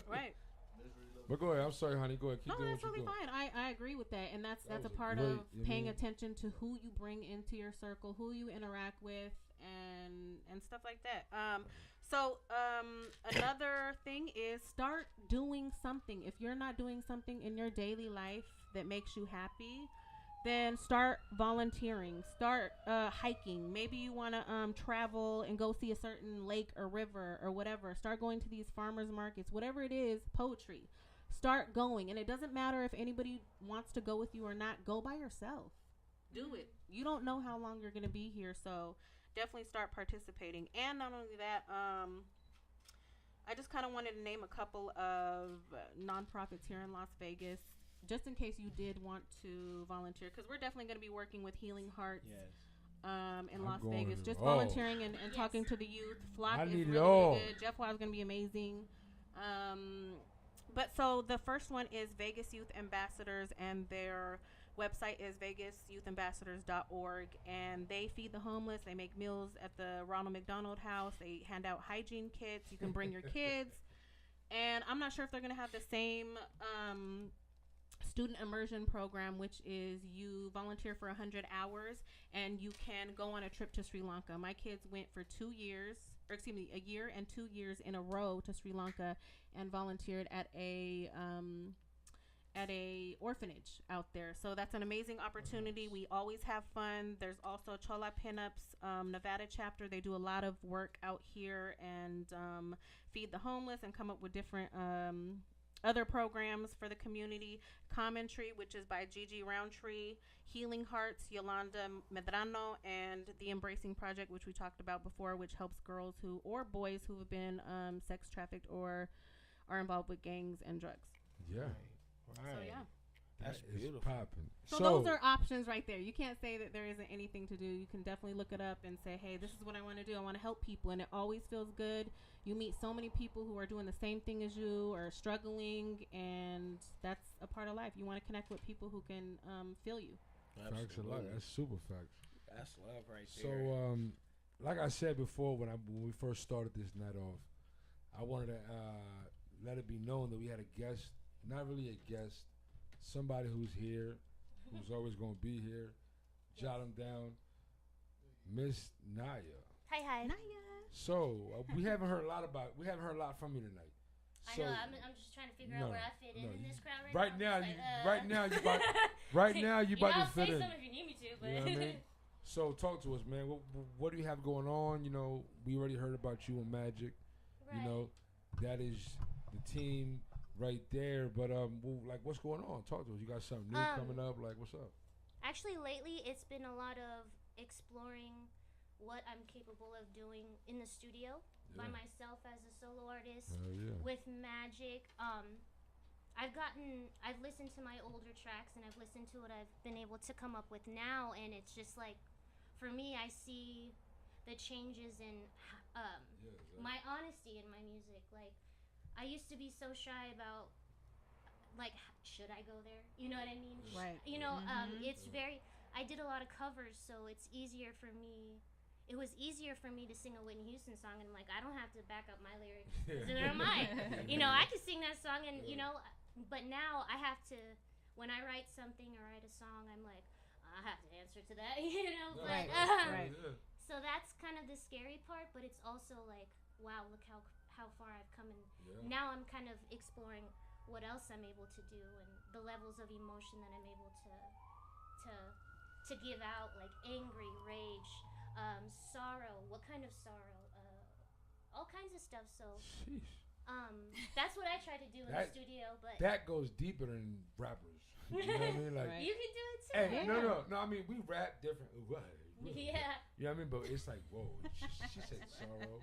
Right. But go ahead. I'm sorry, honey. Go ahead. Keep doing that's really fine. I agree with that, and that's a part of paying attention to who you bring into your circle, who you interact with, and stuff like that. So another thing is start doing something. If you're not doing something in your daily life that makes you happy, then start volunteering. Start hiking. Maybe you want to travel and go see a certain lake or river or whatever. Start going to these farmers markets, whatever it is, poetry. Start going. And it doesn't matter if anybody wants to go with you or not. Go by yourself. Do it. You don't know how long you're going to be here, so definitely start participating. And not only that, I just kind of wanted to name a couple of nonprofits here in Las Vegas, just in case you did want to volunteer, because we're definitely going to be working with Healing Hearts in Las Vegas. Just volunteering and talking to the youth. Flock is really good. Jeff Wild is going to be amazing. But so the first one is Vegas Youth Ambassadors, and their website is vegasyouthambassadors.org, and they feed the homeless. They make meals at the Ronald McDonald House. They hand out hygiene kits. You can bring your kids. And I'm not sure if they're going to have the same student immersion program, which is you volunteer for 100 hours and you can go on a trip to Sri Lanka. My kids went for a year and 2 years in a row to Sri Lanka and volunteered at a orphanage out there. So that's an amazing opportunity. We always have fun. There's also Chola Pinups Nevada chapter. They do a lot of work out here and feed the homeless and come up with different other programs for the community. Common Tree, which is by Gigi Roundtree, Healing Hearts, Yolanda Medrano, and the Embracing Project, which we talked about before, which helps girls or boys who have been sex trafficked or are involved with gangs and drugs. Yeah. Right. So yeah. That's beautiful. Popping. So those are options right there. You can't say that there isn't anything to do. You can definitely look it up and say, hey, this is what I want to do. I want to help people. And it always feels good. You meet so many people who are doing the same thing as you or struggling. And that's a part of life. You want to connect with people who can feel you. Facts a lot. That's super facts. That's love right there. So, like I said before, when we first started this night off, I wanted to let it be known that we had a guest. Not really a guest, somebody who's here, who's always going to be here. Jot them down. Miss Naya. Hi. Naya. So, we haven't heard a lot from you tonight. So, I know, I'm just trying to figure out where I fit in this crowd right now. Right now, you about to fit in. I'll say something if you need me to, but. You know what I mean? So, talk to us, man. What do you have going on? You know, we already heard about you and Magic. Right. You know, that is the team right there, but like, what's going on? Talk to us. You got something new coming up? Like, what's up? Actually, lately it's been a lot of exploring what I'm capable of doing in the studio by myself as a solo artist with Magic. I've listened to my older tracks and I've listened to what I've been able to come up with now, and it's just like, for me, I see the changes in my honesty in my music. Like, I used to be so shy about like, should I go there? You know what I mean? Right. You know, it's very. I did a lot of covers, so it's easier for me. It was easier for me to sing a Whitney Houston song, and like I don't have to back up my lyrics. They're mine. You know, I can sing that song, and you know, but now I have to. When I write something or write a song, I'm like, I have to answer to that. You know, but Right. so that's kind of the scary part, but it's also like, wow, look how far I've come, and now I'm kind of exploring what else I'm able to do and the levels of emotion that I'm able to give out, like angry, rage. Sorrow, what kind of sorrow? All kinds of stuff. So, that's what I try to do in the studio. But that goes deeper than rappers. You know what I mean? Like, you can do it too. Hey, no. I mean, we rap different. Yeah. You know what I mean? But it's like, whoa, she said sorrow,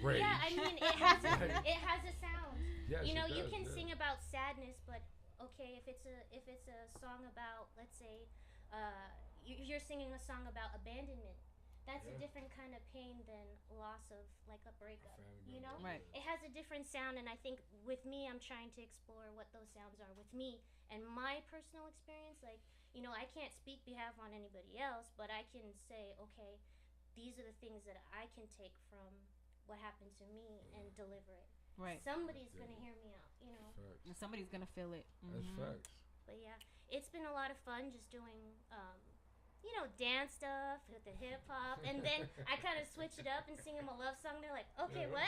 rage. Yeah, I mean, it has a sound. Yes, you know, you does, can sing about sadness, but okay, if it's a song about, let's say, you're singing a song about abandonment. That's a different kind of pain than loss of like a breakup, you know? Right. It has a different sound, and I think with me, I'm trying to explore what those sounds are with me and my personal experience. Like, you know, I can't speak behalf on anybody else, but I can say, okay, these are the things that I can take from what happened to me and deliver it. Right. Somebody's gonna hear me out, you know? And somebody's gonna feel it. That's facts. But yeah, it's been a lot of fun just doing you know, dance stuff with the hip hop, and then I kind of switch it up and sing them a love song. They're like, okay, what?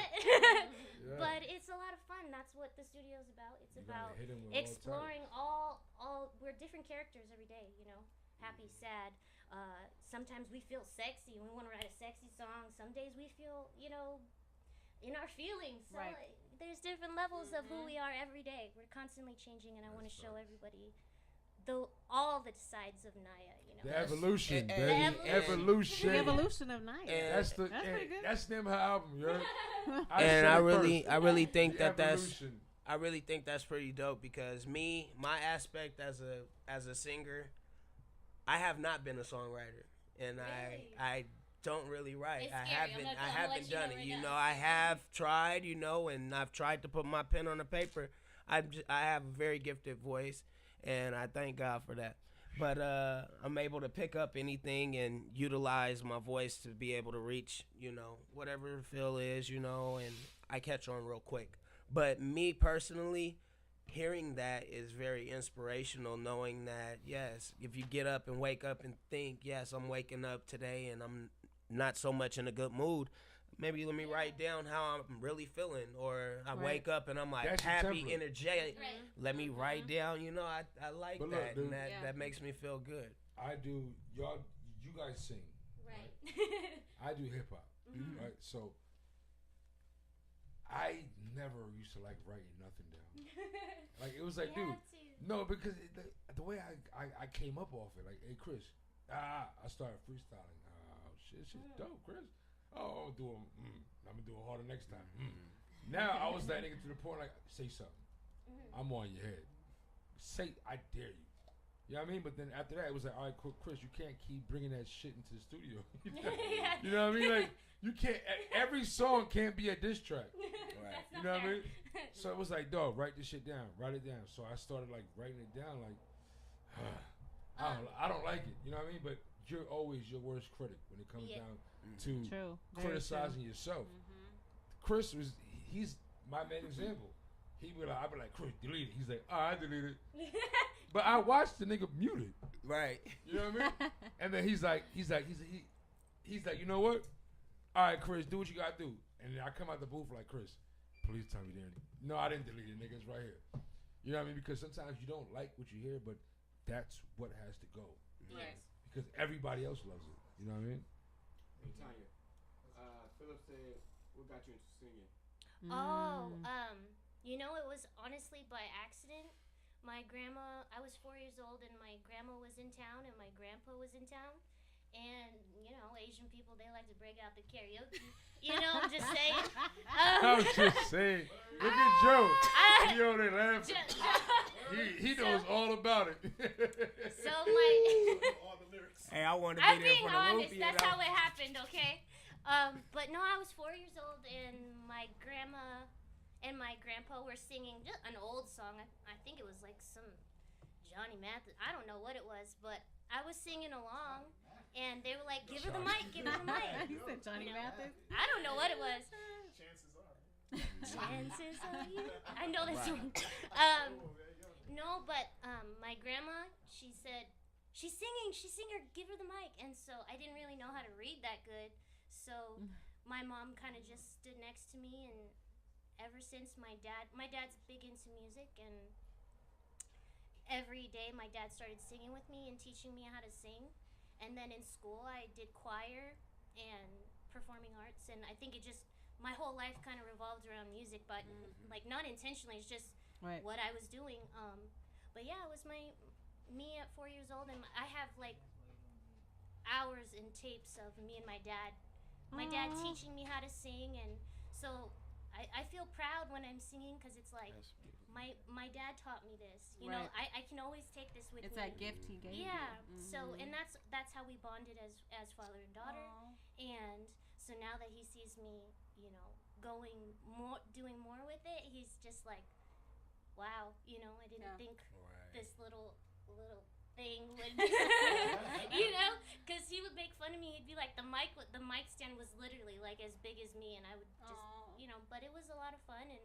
But it's a lot of fun. That's what the studio's about. It's about exploring all. We're different characters every day. You know, happy, sad. Sometimes we feel sexy and we want to write a sexy song. Some days we feel, you know, in our feelings. So there's different levels of who we are every day. We're constantly changing, and I want to show everybody all the sides of Naya, you know. The evolution, baby. Evolution. The evolution of Naya. That's pretty good. That's the name of her album, yo. And I really think I really think that's pretty dope, because my aspect as a singer, I have not been a songwriter, and I don't really write. I haven't done it. You know, I have tried, you know, and I've tried to put my pen on the paper. I have a very gifted voice, and I thank God for that. But I'm able to pick up anything and utilize my voice to be able to reach, you know, whatever the feel is, you know, and I catch on real quick. But me personally, hearing that is very inspirational, knowing that, yes, if you get up and wake up and think, yes, I'm waking up today and I'm not so much in a good mood, maybe let me write down how I'm really feeling, or I wake up and I'm like that's happy, energetic. Let me write down, you know, I like but that, look, dude, and that makes me feel good. I do, you guys sing. Right. I do hip hop, right? So I never used to like writing nothing down. Like it was like, dude, no, because the way I came up off it, like, hey Chris, I started freestyling. Shit's dope, Chris. Oh, I'm gonna do it harder next time. Now I was that nigga to the point, like, say something. I'm on your head. Say, I dare you. You know what I mean? But then after that, it was like, all right, Chris, you can't keep bringing that shit into the studio. You know what I mean? Like, you can't. Every song can't be a diss track. Right. You know what I mean? So it was like, dog, write this shit down. Write it down. So I started like writing it down. Like, I don't like it. You know what I mean? But you're always your worst critic when it comes down to criticizing yourself. Chris he's my main example. I'd be like, Chris, delete it. He's like, I delete it. But I watched the nigga mute it. Right. You know what I mean? And then he's like, you know what? All right, Chris, do what you gotta do. And then I come out the booth like, Chris, please tell me you didn't. No, I didn't delete it, nigga. It's right here. You know what I mean? Because sometimes you don't like what you hear, but that's what has to go. Yes. Because everybody else loves it. You know what I mean? Hey, Tanya. Philip said, what got you into singing? You know, it was honestly by accident. My grandma, I was 4 years old, and my grandma was in town, and my grandpa was in town. And, you know, Asian people, they like to break out the karaoke. You know, I'm just saying. I was just saying. Look at Joe. He over there laughing. He knows all about it. So my... all the lyrics. Hey, I want to I'm be there being for the honest. movie. That's how it happened, okay? But no, I was 4 years old, and my grandma... and my grandpa were singing just an old song. I think it was like some Johnny Mathis. I don't know what it was, but I was singing along, and they were like, "Give her the mic, give her the mic." You said Johnny Mathis? I don't know what it was. Chances are. Chances are you. I know this one. No, but my grandma, she said, she's singing, give her the mic. And so I didn't really know how to read that good. So my mom kind of just stood next to me, and ever since my dad's big into music, and every day my dad started singing with me and teaching me how to sing. And then in school I did choir and performing arts, and I think it just, my whole life kind of revolved around music, but like not intentionally, it's just what I was doing. But yeah, it was me at 4 years old, and I have like hours and tapes of me and my dad teaching me how to sing. And so I feel proud when I'm singing, because it's like my dad taught me this, you know. I can always take this with me. It's that gift he gave you. So, and that's how we bonded as father and daughter. And so now that he sees me, you know, doing more with it, he's just like, wow, you know, I didn't think this little thing would, you know, because he would make fun of me. He'd be like, the mic stand was literally like as big as me, and I would just, you know, but it was a lot of fun, and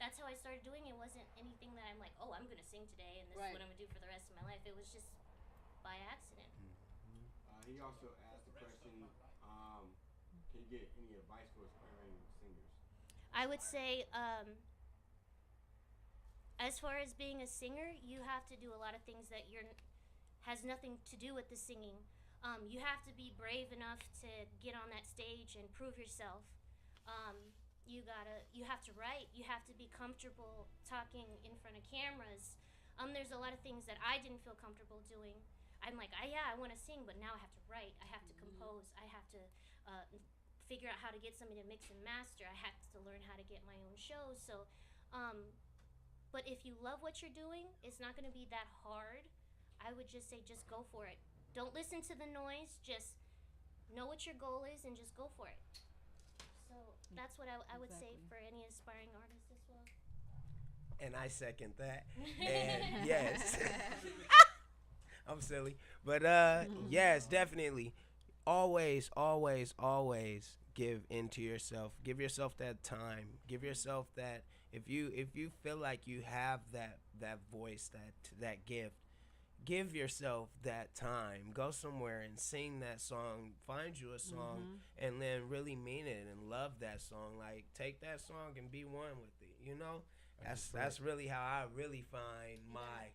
that's how I started doing it. It wasn't anything that I'm like, oh, I'm gonna sing today, and this is what I'm gonna do for the rest of my life. It was just by accident. He also asked the question, can you get any advice for aspiring singers? I would say, as far as being a singer, you have to do a lot of things that has nothing to do with the singing. You have to be brave enough to get on that stage and prove yourself. You have to write. You have to be comfortable talking in front of cameras. There's a lot of things that I didn't feel comfortable doing. I'm like, I want to sing, but now I have to write. I have to compose. I have to figure out how to get somebody to mix and master. I have to learn how to get my own shows. So, but if you love what you're doing, it's not going to be that hard. I would just say, just go for it. Don't listen to the noise. Just know what your goal is and just go for it. So that's what I would say for any aspiring artist as well. And I second that. And yes. I'm silly. But yes, definitely. Always, always, always give into yourself. Give yourself that time. Give yourself that, if you feel like you have that voice, that gift, give yourself that time. Go somewhere and sing that song. Find you a song and then really mean it and love that song. Like, take that song and be one with it. You know, that's really how I really find my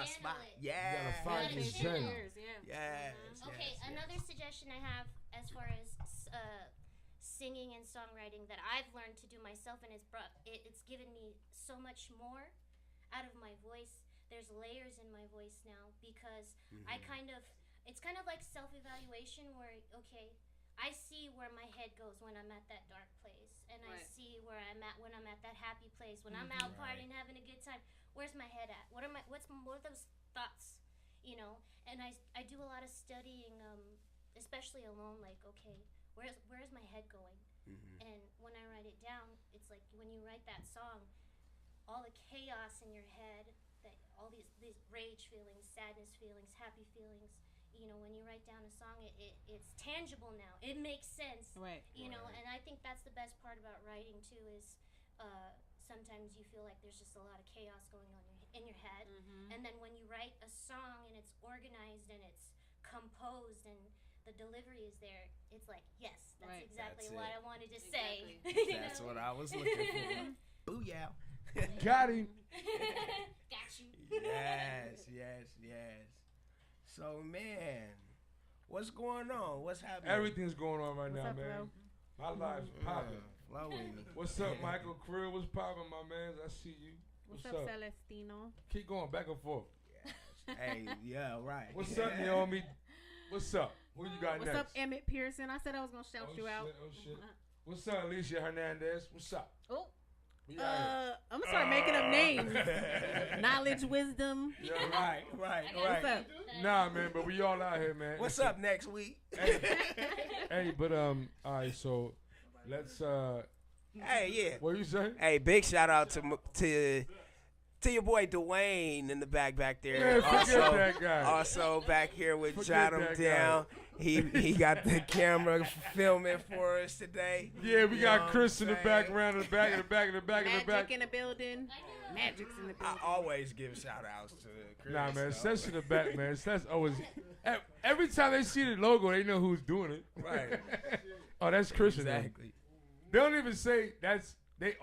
spot. You gotta find your channel. Yes. Okay, another suggestion I have as far as singing and songwriting that I've learned to do myself, and it's given me so much more out of my voice. There's layers in my voice now, because it's kind of like self-evaluation, where, okay, I see where my head goes when I'm at that dark place, and I see where I'm at when I'm at that happy place, when I'm out partying, having a good time. Where's my head at? What are those thoughts, you know? And I do a lot of studying, especially alone, like, okay, where's my head going? And when I write it down, it's like when you write that song, all the chaos in your head, that all these rage feelings, sadness feelings, happy feelings, you know, when you write down a song, it's tangible now. It makes sense, you know. And I think that's the best part about writing too, is sometimes you feel like there's just a lot of chaos going on in your head, and then when you write a song and it's organized and it's composed and the delivery is there, it's like, yes, that's exactly what I wanted to say. That's what I was looking for. Booyah. Got him. Got you. Yes. So, man, what's going on? What's happening? Everything's going on right now, up, man. My life's popping. What's up, Michael Creel? What's popping, my man? I see you. What's up, Celestino? Keep going back and forth. Yes. Hey, yeah, right. What's up, Naomi? What's up? Who you got next? What's up, Emmett Pearson? I said I was going to shout you out. Oh, shit. What's up, Alicia Hernandez? What's up? Oh. I'm going to start making up names. Knowledge, wisdom. Yeah, right. What's up? Nah, man, but we all out here, man. What's up next week? Hey, but, all right, so let's, Hey, yeah. What you say? Hey, big shout out to your boy Dwayne in the back there. Man, forget that guy. Also back here with Forget Jot 'em that Down. He got the camera filming for us today. Yeah, we You got know Chris in what the I'm saying? background, in the back, in the back, in the back, in the back. Magic in the building. Magic's in the I building. always give shout outs to Chris. Nah, man, though. Seth's in the back, man. Seth's always. Every time they see the logo, they know who's doing it. Right. Oh, that's Chris in them. Exactly. They don't even say that's. They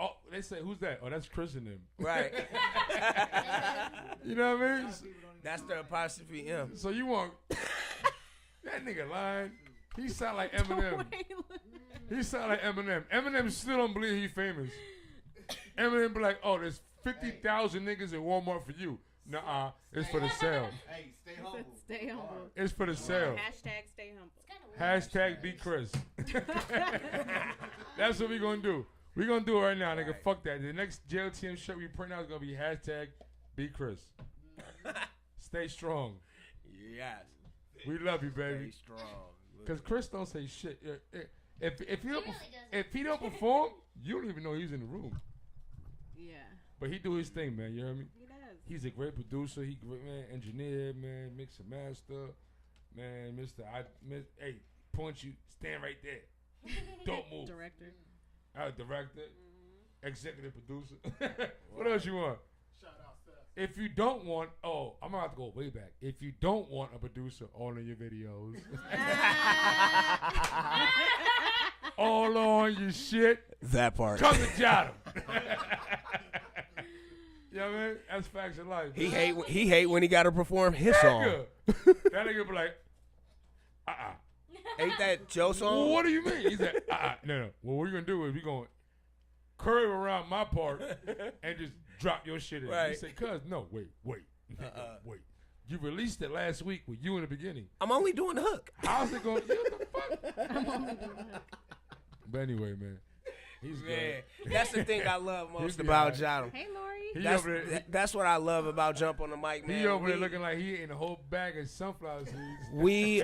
say, who's that? Oh, that's Chris in them. Right. You know what I mean? That's the apostrophe M. So you want that nigga lying? He sound like Eminem. He sound like Eminem. Eminem still don't believe he famous. Eminem be like, oh, there's 50,000 niggas at Walmart for you. Nuh-uh, it's for the sale. Hey, stay humble. Stay humble. It's for the sale. Hashtag stay humble. Hashtag be Chris. That's what we gonna do. We gonna do it right now, nigga. Right. Fuck that. The next JOTM shirt we print out is gonna be hashtag be Chris. Stay strong. Yes. We love you, baby. Stay strong. Cause Chris don't say shit. If he don't really if he don't perform, you don't even know he's in the room. Yeah. But he do his thing, man. You hear me? He does. He's a great producer. He great man, engineer, man, mix and master, man. Hey, point you, stand right there. Don't move. Director. Director, executive producer. What else you want? Shout out Seth. If you don't want, I'm gonna have to go way back. If you don't want a producer all in your videos, all on your shit, That part. come to Jot 'em. You know what I mean? That's facts of life. He hate when he got to perform his song. Nigga. That nigga be like, Ain't that Joe song? What do you mean? He said, no. Well, what we're gonna do is we gonna curve around my part and just drop your shit in. Right. He said, cuz, no, wait. You released it last week with you in the beginning. I'm only doing the hook. How's it going? What the fuck? But anyway, man. He's Man, good. that's the thing I love most be about alright. Jot 'em. Hey, Lori. He over there, That's what I love about Jump on the Mic, man. he over there looking like he ate a whole bag of sunflower seeds. We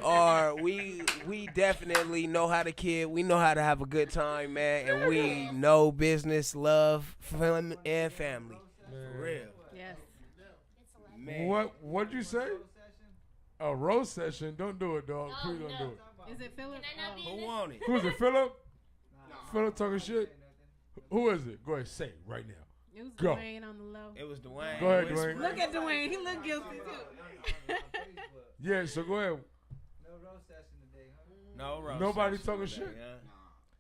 definitely know how to kid. We know how to have a good time, man, and we know business, love, fun, and family. Man. For real. Yes. Man. What'd you say? A roast session? Don't do it, dog. Please don't do it. Is it Philip? Can I not be in Who this? want it? Who is it, Philip? Philip talking shit? Who is it? Go ahead, say it right now. It was Go. Dwayne on the low. It was Dwayne. Go ahead, Whisper. Dwayne. Look at Dwayne. He looked guilty, too. Yeah, so go ahead. No roast session today, huh? No roast Nobody session talking today, shit? huh?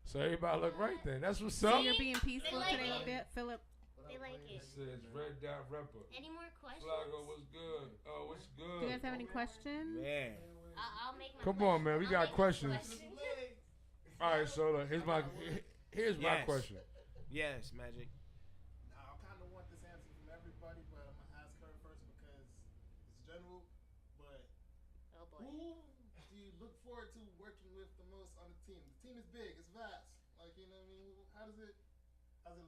So everybody look right then. That's what's So up. you're being peaceful They like today it. with that, Philip? They like it. It says Red Dot Rapper. Any more questions? Flago, what's good? Oh, what's Do you guys good? have any questions? Man. I'll make my Come on, man. We I'll got make my questions. All right, so look, here's my Yes. question. Yes, Magic. Now, I kind of want this answer from everybody, but I'm going to ask her first because it's general. But Oh boy. who do you look forward to working with the most on the team? The team is big, it's vast. Like, you know what I mean? How's it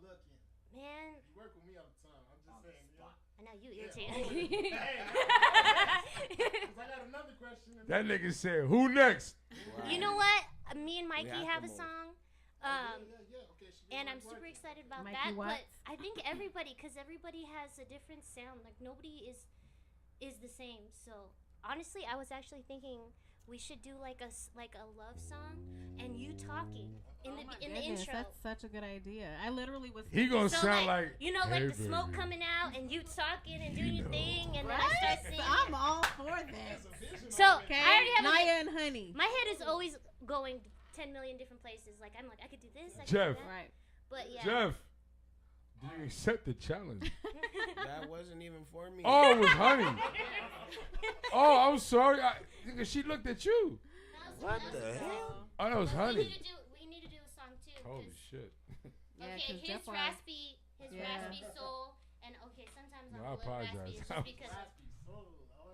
looking? Man, You work with me all the time. I'm just saying. You know? I know you Yeah, irritate always. me. Because I got another question. And That nigga said, "Who next?" You know what? Me and Mikey have have to a move. song. yeah, okay. And I'm super excited about Mikey that. Watts. But I think everybody, because everybody has a different sound. Like nobody is the same. So honestly, I was actually thinking we should do like a love song and you talking in the Goodness, intro. that's such a good idea. I literally was. He gonna So sound like, like, you know, "Hey, like the smoke baby." coming out and you talking and doing your know. thing, and then Right? I start singing. I'm all for that. So Okay, I already have Naya and Honey. my head is always going 10 million different places. Like I'm like I could do this. I could Jeff. do that. Right. But yeah. Jeff, do you accept the challenge? That wasn't even for me. Oh, it was Honey. Oh, I'm sorry. Nigga, she looked at you. What the hell? Oh, that was We Honey. need to do a song too. Holy 'cause- shit. Yeah, okay, 'cause his Jeff Wise- raspy Yeah. soul, and okay, sometimes No, I'm I a little raspy. apologize. It's just because.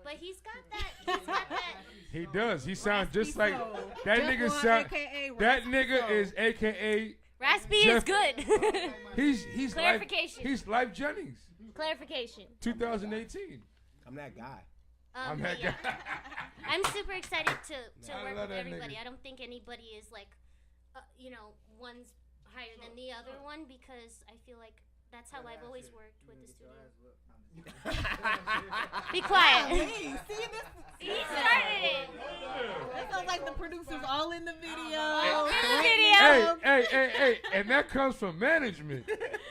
But he's got that. He's got that. He does. He sounds just Raspy like soul. that Jeff nigga Wise, sound. AKA That Raspy nigga soul. is AKA. Raspy Jeff- is good. He's Clarification. He's Life Jennings. Clarification. 2018. I'm that guy. I'm but that yeah. guy. I'm super excited to I work love with that everybody. nigga. I don't think anybody is like, one's higher than the other one because I feel like that's how I've always worked with the studio. Be quiet. See, He started it. It sounds like the producers all in the video. Hey, and that comes from management.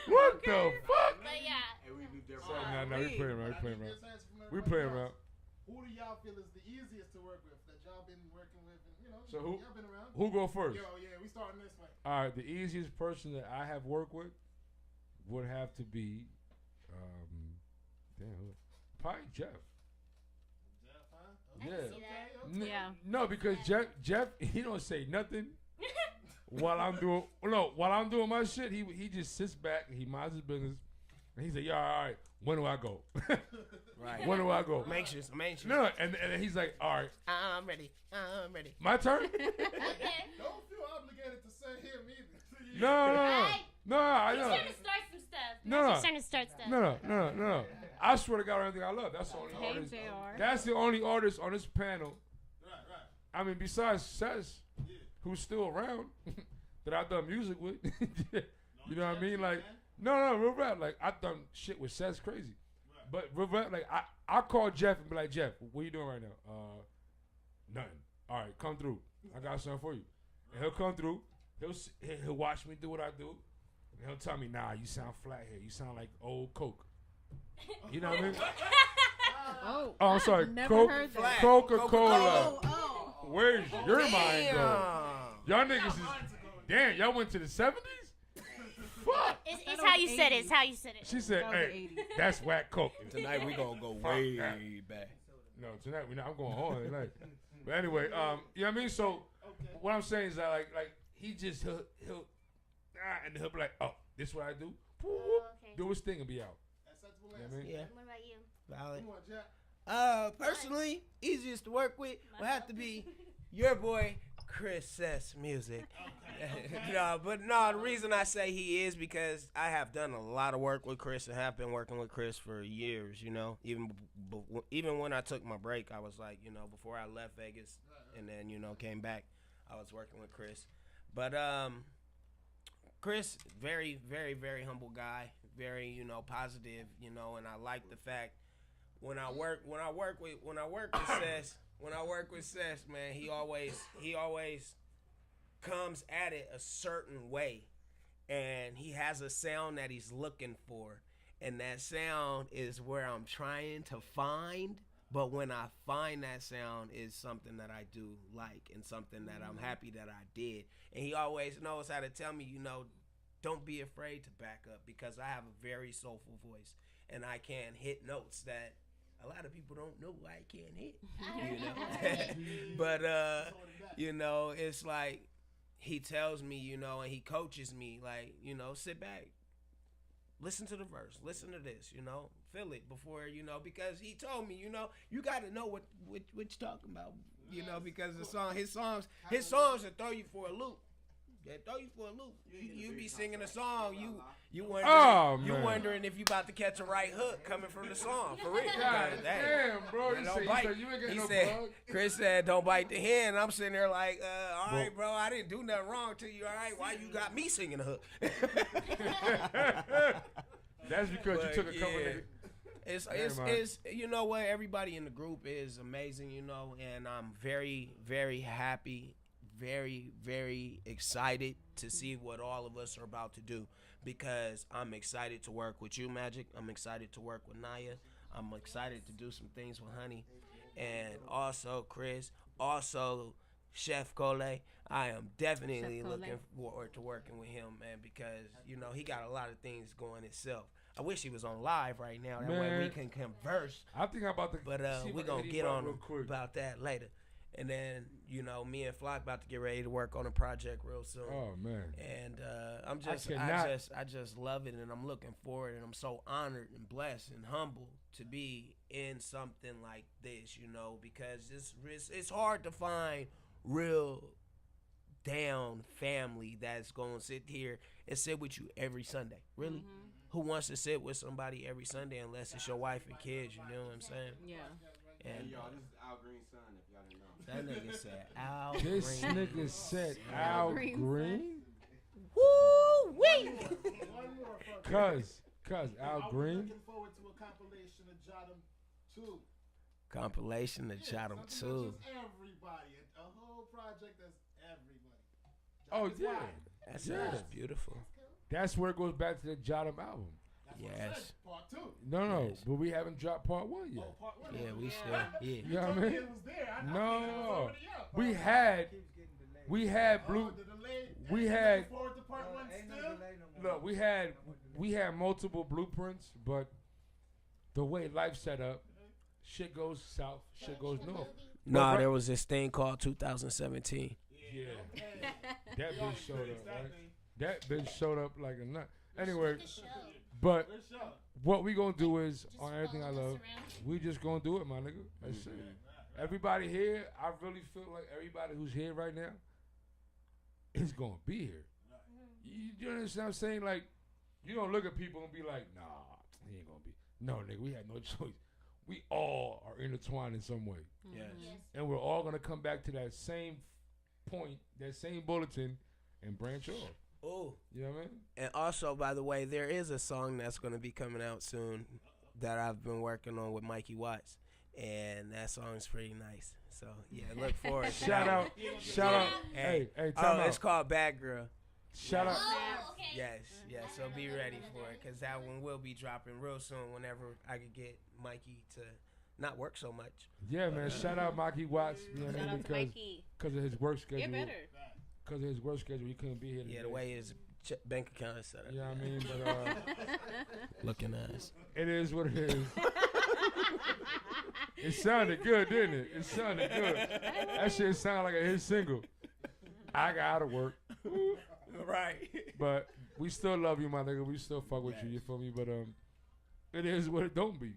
What the fuck? But yeah. No, we playing around. We playing around. Who do y'all feel is the easiest to work with that y'all been working with? And, you know, So y'all been around. who go first? Yo, yeah, we starting this way. All right, the easiest person that I have worked with would have to be, probably Jeff. Jeff, huh? I Yeah. can see that. Yeah. No, because Jeff, he don't say nothing while I'm doing my shit. He just sits back and he minds his business, and he say, "Yeah, all right. When do I go? Right. When do I go? I'm anxious. No, and then he's like, all right, I'm ready. my turn. Okay. Don't feel obligated to say him either. No, I He's know. trying to start some stuff. No. He's trying to start stuff. No. I swear to God, everything I love. That's the only Hey, artist. JR. That's the only artist on this panel. Right. I mean, besides Sess, who's still around, that I've done music with. You know what I mean? Like, no, real rap. Like, I've done shit with Sess crazy. But real rap, like, I call Jeff and be like, Jeff, what you doing right now? Nothing. All right, come through. I got something for you. And he'll come through. He'll watch me do what I do. And he'll tell me, nah, you sound flat here. You sound like old Coke. You know what I mean? Oh, I'm sorry. never heard that. Coca-Cola. Oh. Where's your mind Damn. go? Y'all niggas is, damn, y'all went to the 70s? Fuck. It's how you said it. It's how you said it. She said, That was hey, the 80s. that's whack Coke. Tonight we gonna go Fuck way that. back. No, tonight I'm going hard tonight. But anyway, you know what I mean? So what I'm saying is that like he just he'll and he'll be like, oh, this what I do? Okay. Do his thing and be out. Acceptable You know what I mean? Yeah. What about you? Valid. Come on, Jack. Personally, easiest to work with will have to be your boy Chris Sess Music. The reason I say he is because I have done a lot of work with Chris and have been working with Chris for years, you know. Even when I took my break, I was like, you know, before I left Vegas and then, you know, came back, I was working with Chris. But Chris, very, very, very humble guy, very, you know, positive, you know, and I like the fact when I work with Sess, man, he always comes at it a certain way, and he has a sound that he's looking for, and that sound is where I'm trying to find. But when I find that sound, is something that I do like and something that I'm happy that I did. And he always knows how to tell me, you know, don't be afraid to back up because I have a very soulful voice and I can hit notes that a lot of people don't know I can't hit, you know. But you know, it's like he tells me, you know, and he coaches me, like, you know, sit back, listen to the verse, listen to this, you know, feel it before, you know, because he told me, you know, you got to know what you're talking about, you know, because his songs will throw you for a loop. They throw you for a loop. You be singing a song, you wondering if you about to catch a right hook coming from the song, for real. God damn, bro. You said you ain't getting no plug. Chris said, don't bite the hand. I'm sitting there like, all right, bro, I didn't do nothing wrong to you, all right? Why you got me singing a hook? That's because you took a couple niggas. It's you know what, everybody in the group is amazing, you know, and I'm very, very happy, very, very excited to see what all of us are about to do, because I'm excited to work with you, Magic. I'm excited to work with Naya. I'm excited to do some things with Honey, and also Chris, also Chef Cole. I am definitely looking forward to working with him, man, because, you know, he got a lot of things going himself. I wish he was on live right now. That way we can converse. I think I'm about to. But we're going to get on him about that later. And then, you know, me and Flock about to get ready to work on a project real soon. Oh, man. And I just love it, and I'm looking forward, and I'm so honored and blessed and humbled to be in something like this, you know, because it's hard to find real down family that's going to sit here and sit with you every Sunday. Really? Mm-hmm. Who wants to sit with somebody every Sunday unless it's your wife and kids, you know what I'm saying? Yeah. And y'all, this is Al Green's son, if y'all didn't know. That nigga said Al This Green. nigga said Al Green? Woo wee! One more, fuck. Al I'm Green. looking forward to a compilation of JOTM 2. Compilation of JOTM 2. Just everybody. A whole project that's everybody. Oh, That's yeah. why. That Yeah. sounds beautiful. That's where it goes back to the JOTM album. That's what I Yes. said, part 2. No, Yes. but we haven't dropped part 1 yet. Oh, part 1. Yeah, we still. Yeah. You know what I mean? It was there. I No. it was already out. We had Keeps getting delayed. Blue. The delay. we Ain't had- looking forward to part 1 Ain't no still. delay no more. Look, we had multiple blueprints, but the way life set up, shit goes south, shit goes north. Nah, there was this thing called 2017. Yeah. That bitch showed up, right? That bitch showed up like a nut. Anyway, but Good show. what we gonna do is, on everything I love, we just gonna do it, my nigga. That's it. Everybody here, I really feel like everybody who's here right now is gonna be here. You understand what I'm saying? Like, you don't look at people and be like, nah, he ain't gonna be. No, nigga, we had no choice. We all are intertwined in some way. Yes. And we're all gonna come back to that same point, that same bulletin, and branch off. Oh. You know what I mean? And also, by the way, there is a song that's going to be coming out soon that I've been working on with Mikey Watts. And that song's pretty nice. So, yeah, look forward to Shout that. out. Hey, time out. It's called Bad Girl. Shout out. Oh, okay. Yes, so be ready for it. Because that one will be dropping real soon whenever I could get Mikey to not work so much. Yeah, man. Shout out Mikey Watts. You know what I Shout mean? out to Mikey. Because of his work schedule. Get better. Because of his work schedule, he couldn't be here today. Yeah, the way his bank account is set up. You know what I mean? But Looking nice. it is what it is. It sounded good, didn't it? It sounded good. That shit sounded like a hit single. I got out of work. Right. But we still love you, my nigga. We still fuck with you, you feel me? But it is what it don't be.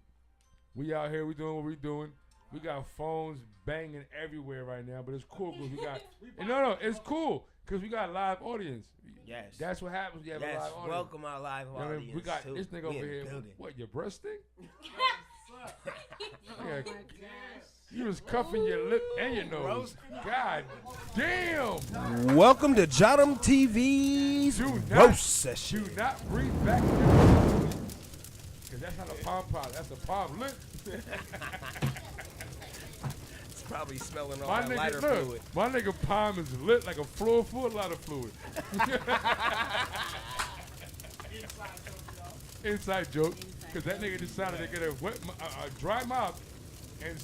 We out here, we doing what we doing. We got phones banging everywhere right now, but it's cool because we got. And no, it's cool because we got a live audience. Yes. That's what happens when you have a Yes, live audience. welcome our live You know what I mean? audience. We got too. this nigga We over in the here. building. What, your breast thing? Oh Yeah. my gosh. You was cuffing your lip and your nose. God damn. Welcome to JOTM TV's Do not- roast session. Do not breathe back because that's not a palm pot. That's a palm lip. It's probably smelling all My that lighter nigga, fluid. look, my nigga palm is lit like a floor full of lighter fluid. Inside joke, because that nigga decided to get a dry mouth, and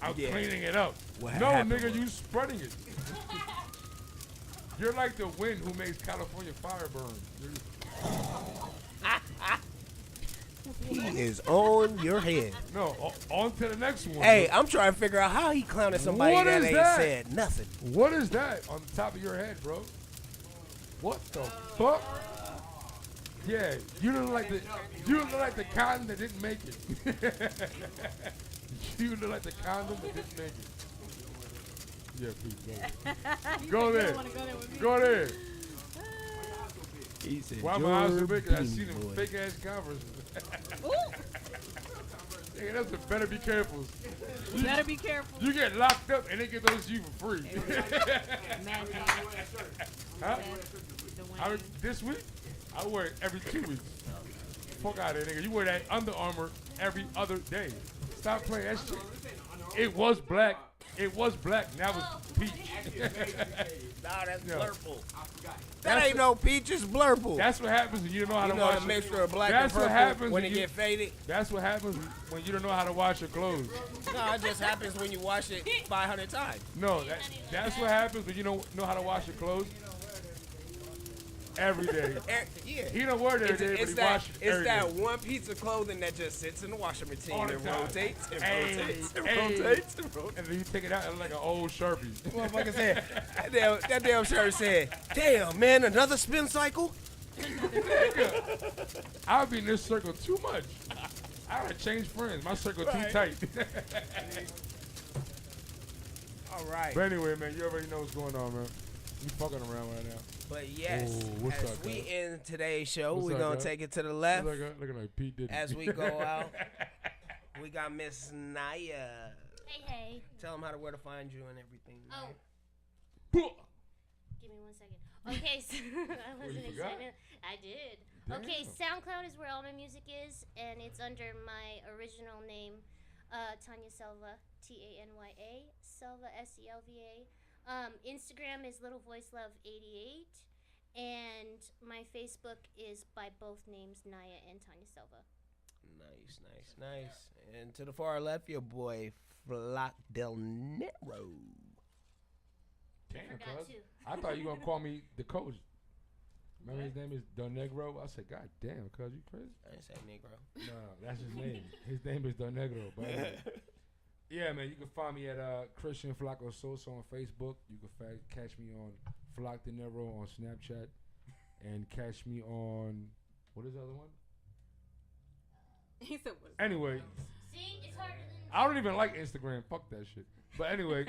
I'm Yeah. cleaning it up. What No, happened nigga, was- you spreading it. You're like the wind who makes California fire burn. He is on your head. No, on to the next one. Hey, I'm trying to figure out how he clowning somebody What that is ain't that? said nothing. What is that on the top of your head, bro? What the fuck? Yeah, you look like the condom that didn't make it. You look like the condom that didn't make it. Yeah, please go. Go You there. don't wanna go there with me. Go there. He said, Why my eyes so big? 'Cause I see them fake ass Converse. Nigga, that's a better be careful. You better be careful. You get locked up and they get those to you for free. Man, Huh? the Wayne. This week, I wear it every 2 weeks. Fuck out of there, nigga. You wear that Under Armour every other day. Stop playing that shit. It was black. It was black. Now it's peach. Nah, that's Yeah. blurple. That's That ain't no peach, it's blurple. That's what happens when you don't know how You to know wash the your mixture of black That's and what purple happens when when it you- get faded. That's what happens when you don't know how to wash your clothes. No, it just happens when you wash it 500 times. No, that's what happens when you don't know how to wash your clothes. Every day. Yeah. He don't wear it every day, but he wash it every that day. one piece of clothing that just sits in the washing machine All the and time. rotates and Hey, rotates and hey. rotates and rotates. And then you take it out like an old Sharpie. Motherfucker said, that damn shirt said, damn, man, another spin cycle? Nigga, I'll be in this circle too much. I gotta change friends. My circle too Right. tight. All right. But anyway, man, you already know what's going on, man. You fucking around right now. But yes, Oh, what's as up, we guys? end today's show, What's we're up, going to guys? take it to the left. Looking like Pete Diddy. As we go out, we got Miss Naya. Hey. Tell them how to where to find you and everything. Oh. Puh. Give me 1 second. Okay, so I wasn't you forgot? excited. I did. Damn. Okay, SoundCloud is where all my music is, and it's under my original name, Tanya Selva, Tanya, Selva, Selva. Instagram is Little Voice Love 88, and my Facebook is by both names, Naya and Tanya Selva. Nice. And to the far left, your boy Flock Del Nero. Damn, Forgot cuz. to. I thought you were gonna call me the coach. Remember his name is Del Negro? I said, God damn, cuz, you crazy? I didn't say Negro. No, that's his name. His name is Del Negro. But anyway. Yeah, man, you can find me at Christian Flacco Sosa on Facebook. You can catch me on Flock De Niro on Snapchat. And catch me on, what is the other one? He said, what? Anyway. See, it's harder than... I don't even like Instagram. Fuck that shit. But anyway,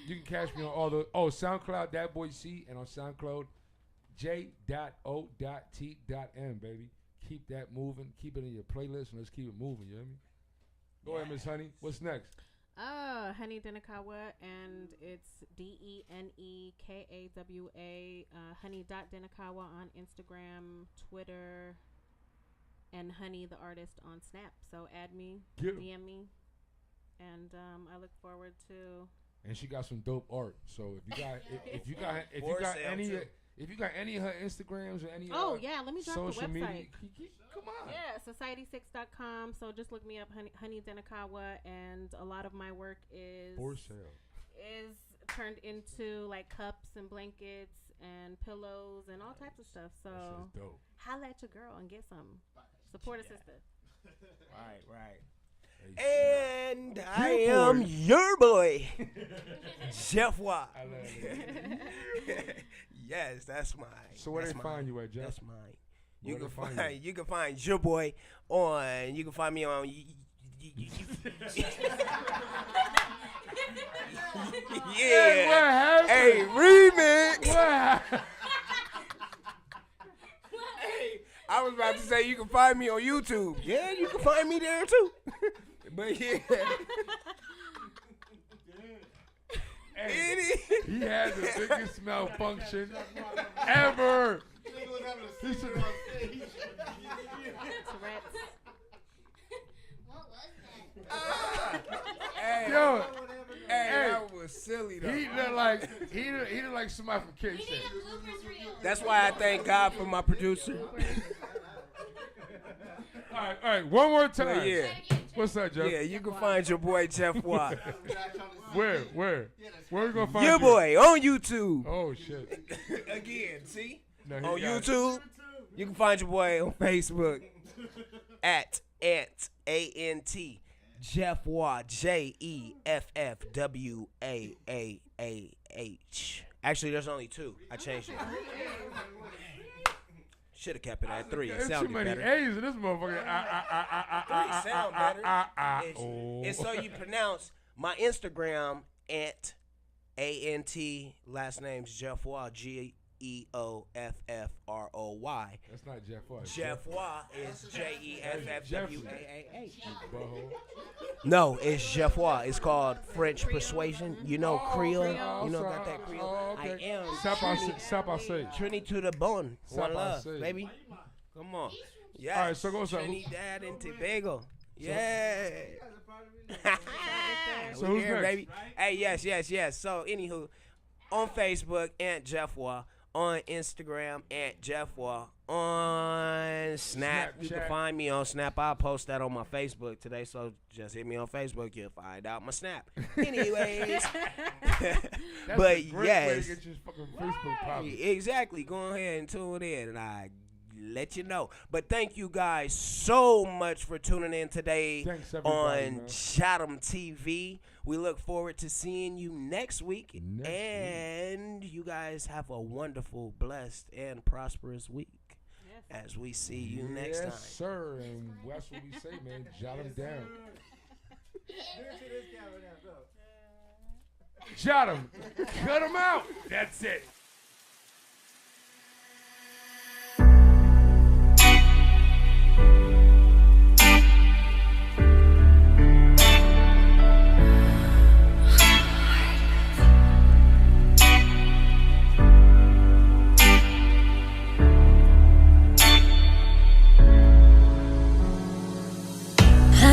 you can catch me on all the, SoundCloud, That Boy C, and on SoundCloud, J.O.T.M, baby. Keep that moving. Keep it in your playlist, and let's keep it moving, you know what I mean? Go ahead, Miss Honey. What's next? Honey Denakawa, and it's DENEKAWA, honey.denakawa on Instagram, Twitter, and Honey the Artist on Snap. So add me, DM me, and I look forward to. And she got some dope art. So if you got any of her Instagrams or any let me drop social the website. media, come on. Yeah, society6.com. So just look me up, Honey Denakawa, and a lot of my work is For sale. Is turned into like cups and blankets and pillows and all types of stuff. So dope. Holla at your girl and get some. Support a sister. Right. And I am your boy, Jeff Watt. I love it. Yes, that's mine. So where they find you at, Jeff? That's mine. You can find your boy on. You can find me on. Yeah. Hey, remix. Hey, I was about to say you can find me on YouTube. Yeah, you can find me there too. But yeah. Hey, he had the biggest malfunction ever. He should. What was that? Yo, that was silly though. He looked like somebody from Kid We Shit. need a bloopers reel. That's why I thank God for my producer. All right, one more time. But yeah. What's up, Jeff? Yeah, you can find your boy Jeff Watt. Where we gonna find Your you? boy on YouTube. Oh shit. Again, see? No, he On got it. YouTube. You can find your boy on Facebook at ANT Jeff Watt, JEFFWAAAH. Actually, there's only 2. I changed it. Should have kept it at 3. It There's sounded too many better. A's in this motherfucker. 3 sound better. And so you pronounce my Instagram at ANT, last name's Jeff Watt, GEOFFROY. That's not Jeff Watt. Jeff Watt is JEFFWAAH. Butthole. No, it's Jeff Watt. It's called French Persuasion. You know Creole. Creole. You know got that Creole. Oh, okay. I am Sapase. Trinity to the bone. One love, Sapase. baby. Come on. Yes. All right, so go, sir. Trinidad and Tobago. Yeah. So We who's here, next? baby. Hey, yes. So, anywho, on Facebook, Aunt Jeff Watt. On Instagram, Aunt Jeff Watt. On Snap, you can Snapchat. find me on Snap. I'll post that on my Facebook today, so just hit me on Facebook. You'll find out my Snap. Anyways, That's but a great way yes, to get your fucking Facebook popping. exactly. Go ahead and tune in, and I let you know. But thank you guys so much for tuning in today Thanks, everybody, on man. JOTM TV. We look forward to seeing you next week. Next And you guys have a wonderful, blessed, and prosperous week. Yes. As we see you next time. Yes, sir. And that's what we say, man. Jot them down. Do it to this camera now, go. Jot them. Cut them out. That's it.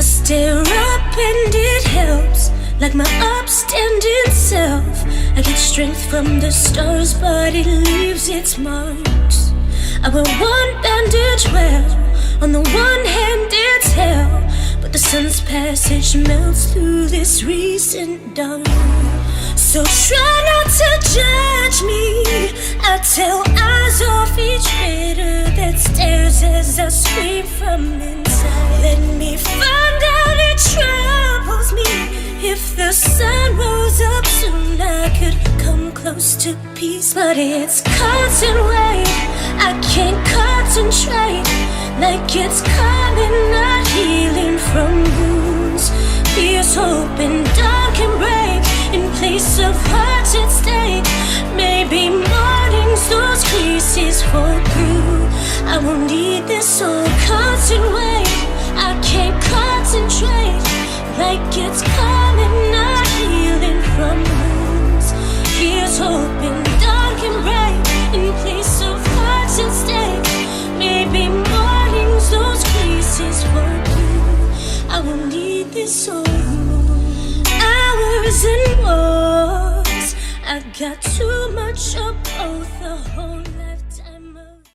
stare up and it helps, like my upstanding self. I get strength from the stars, but it leaves its marks. I wear one bandage well, on the one hand it's hell, but the sun's passage melts through this recent dawn. So try not to judge me. I tell eyes off each critter that stares as I scream from inside. Let me find out it troubles me. If the sun rose up soon, I could come close to peace, but it's constant weight. I can't concentrate, like it's coming, not healing from wounds. Fears, hope, and dark can break in place of hearts at stake. Maybe mornings those creases fall through. I won't need this all constant weight. I can't concentrate, like it's coming, not healing from wounds. Fears, hope, and dark can break in place of hearts at stake. Maybe mornings those creases fall through. I won't need this all. Hours and wars, I got too much of both. The whole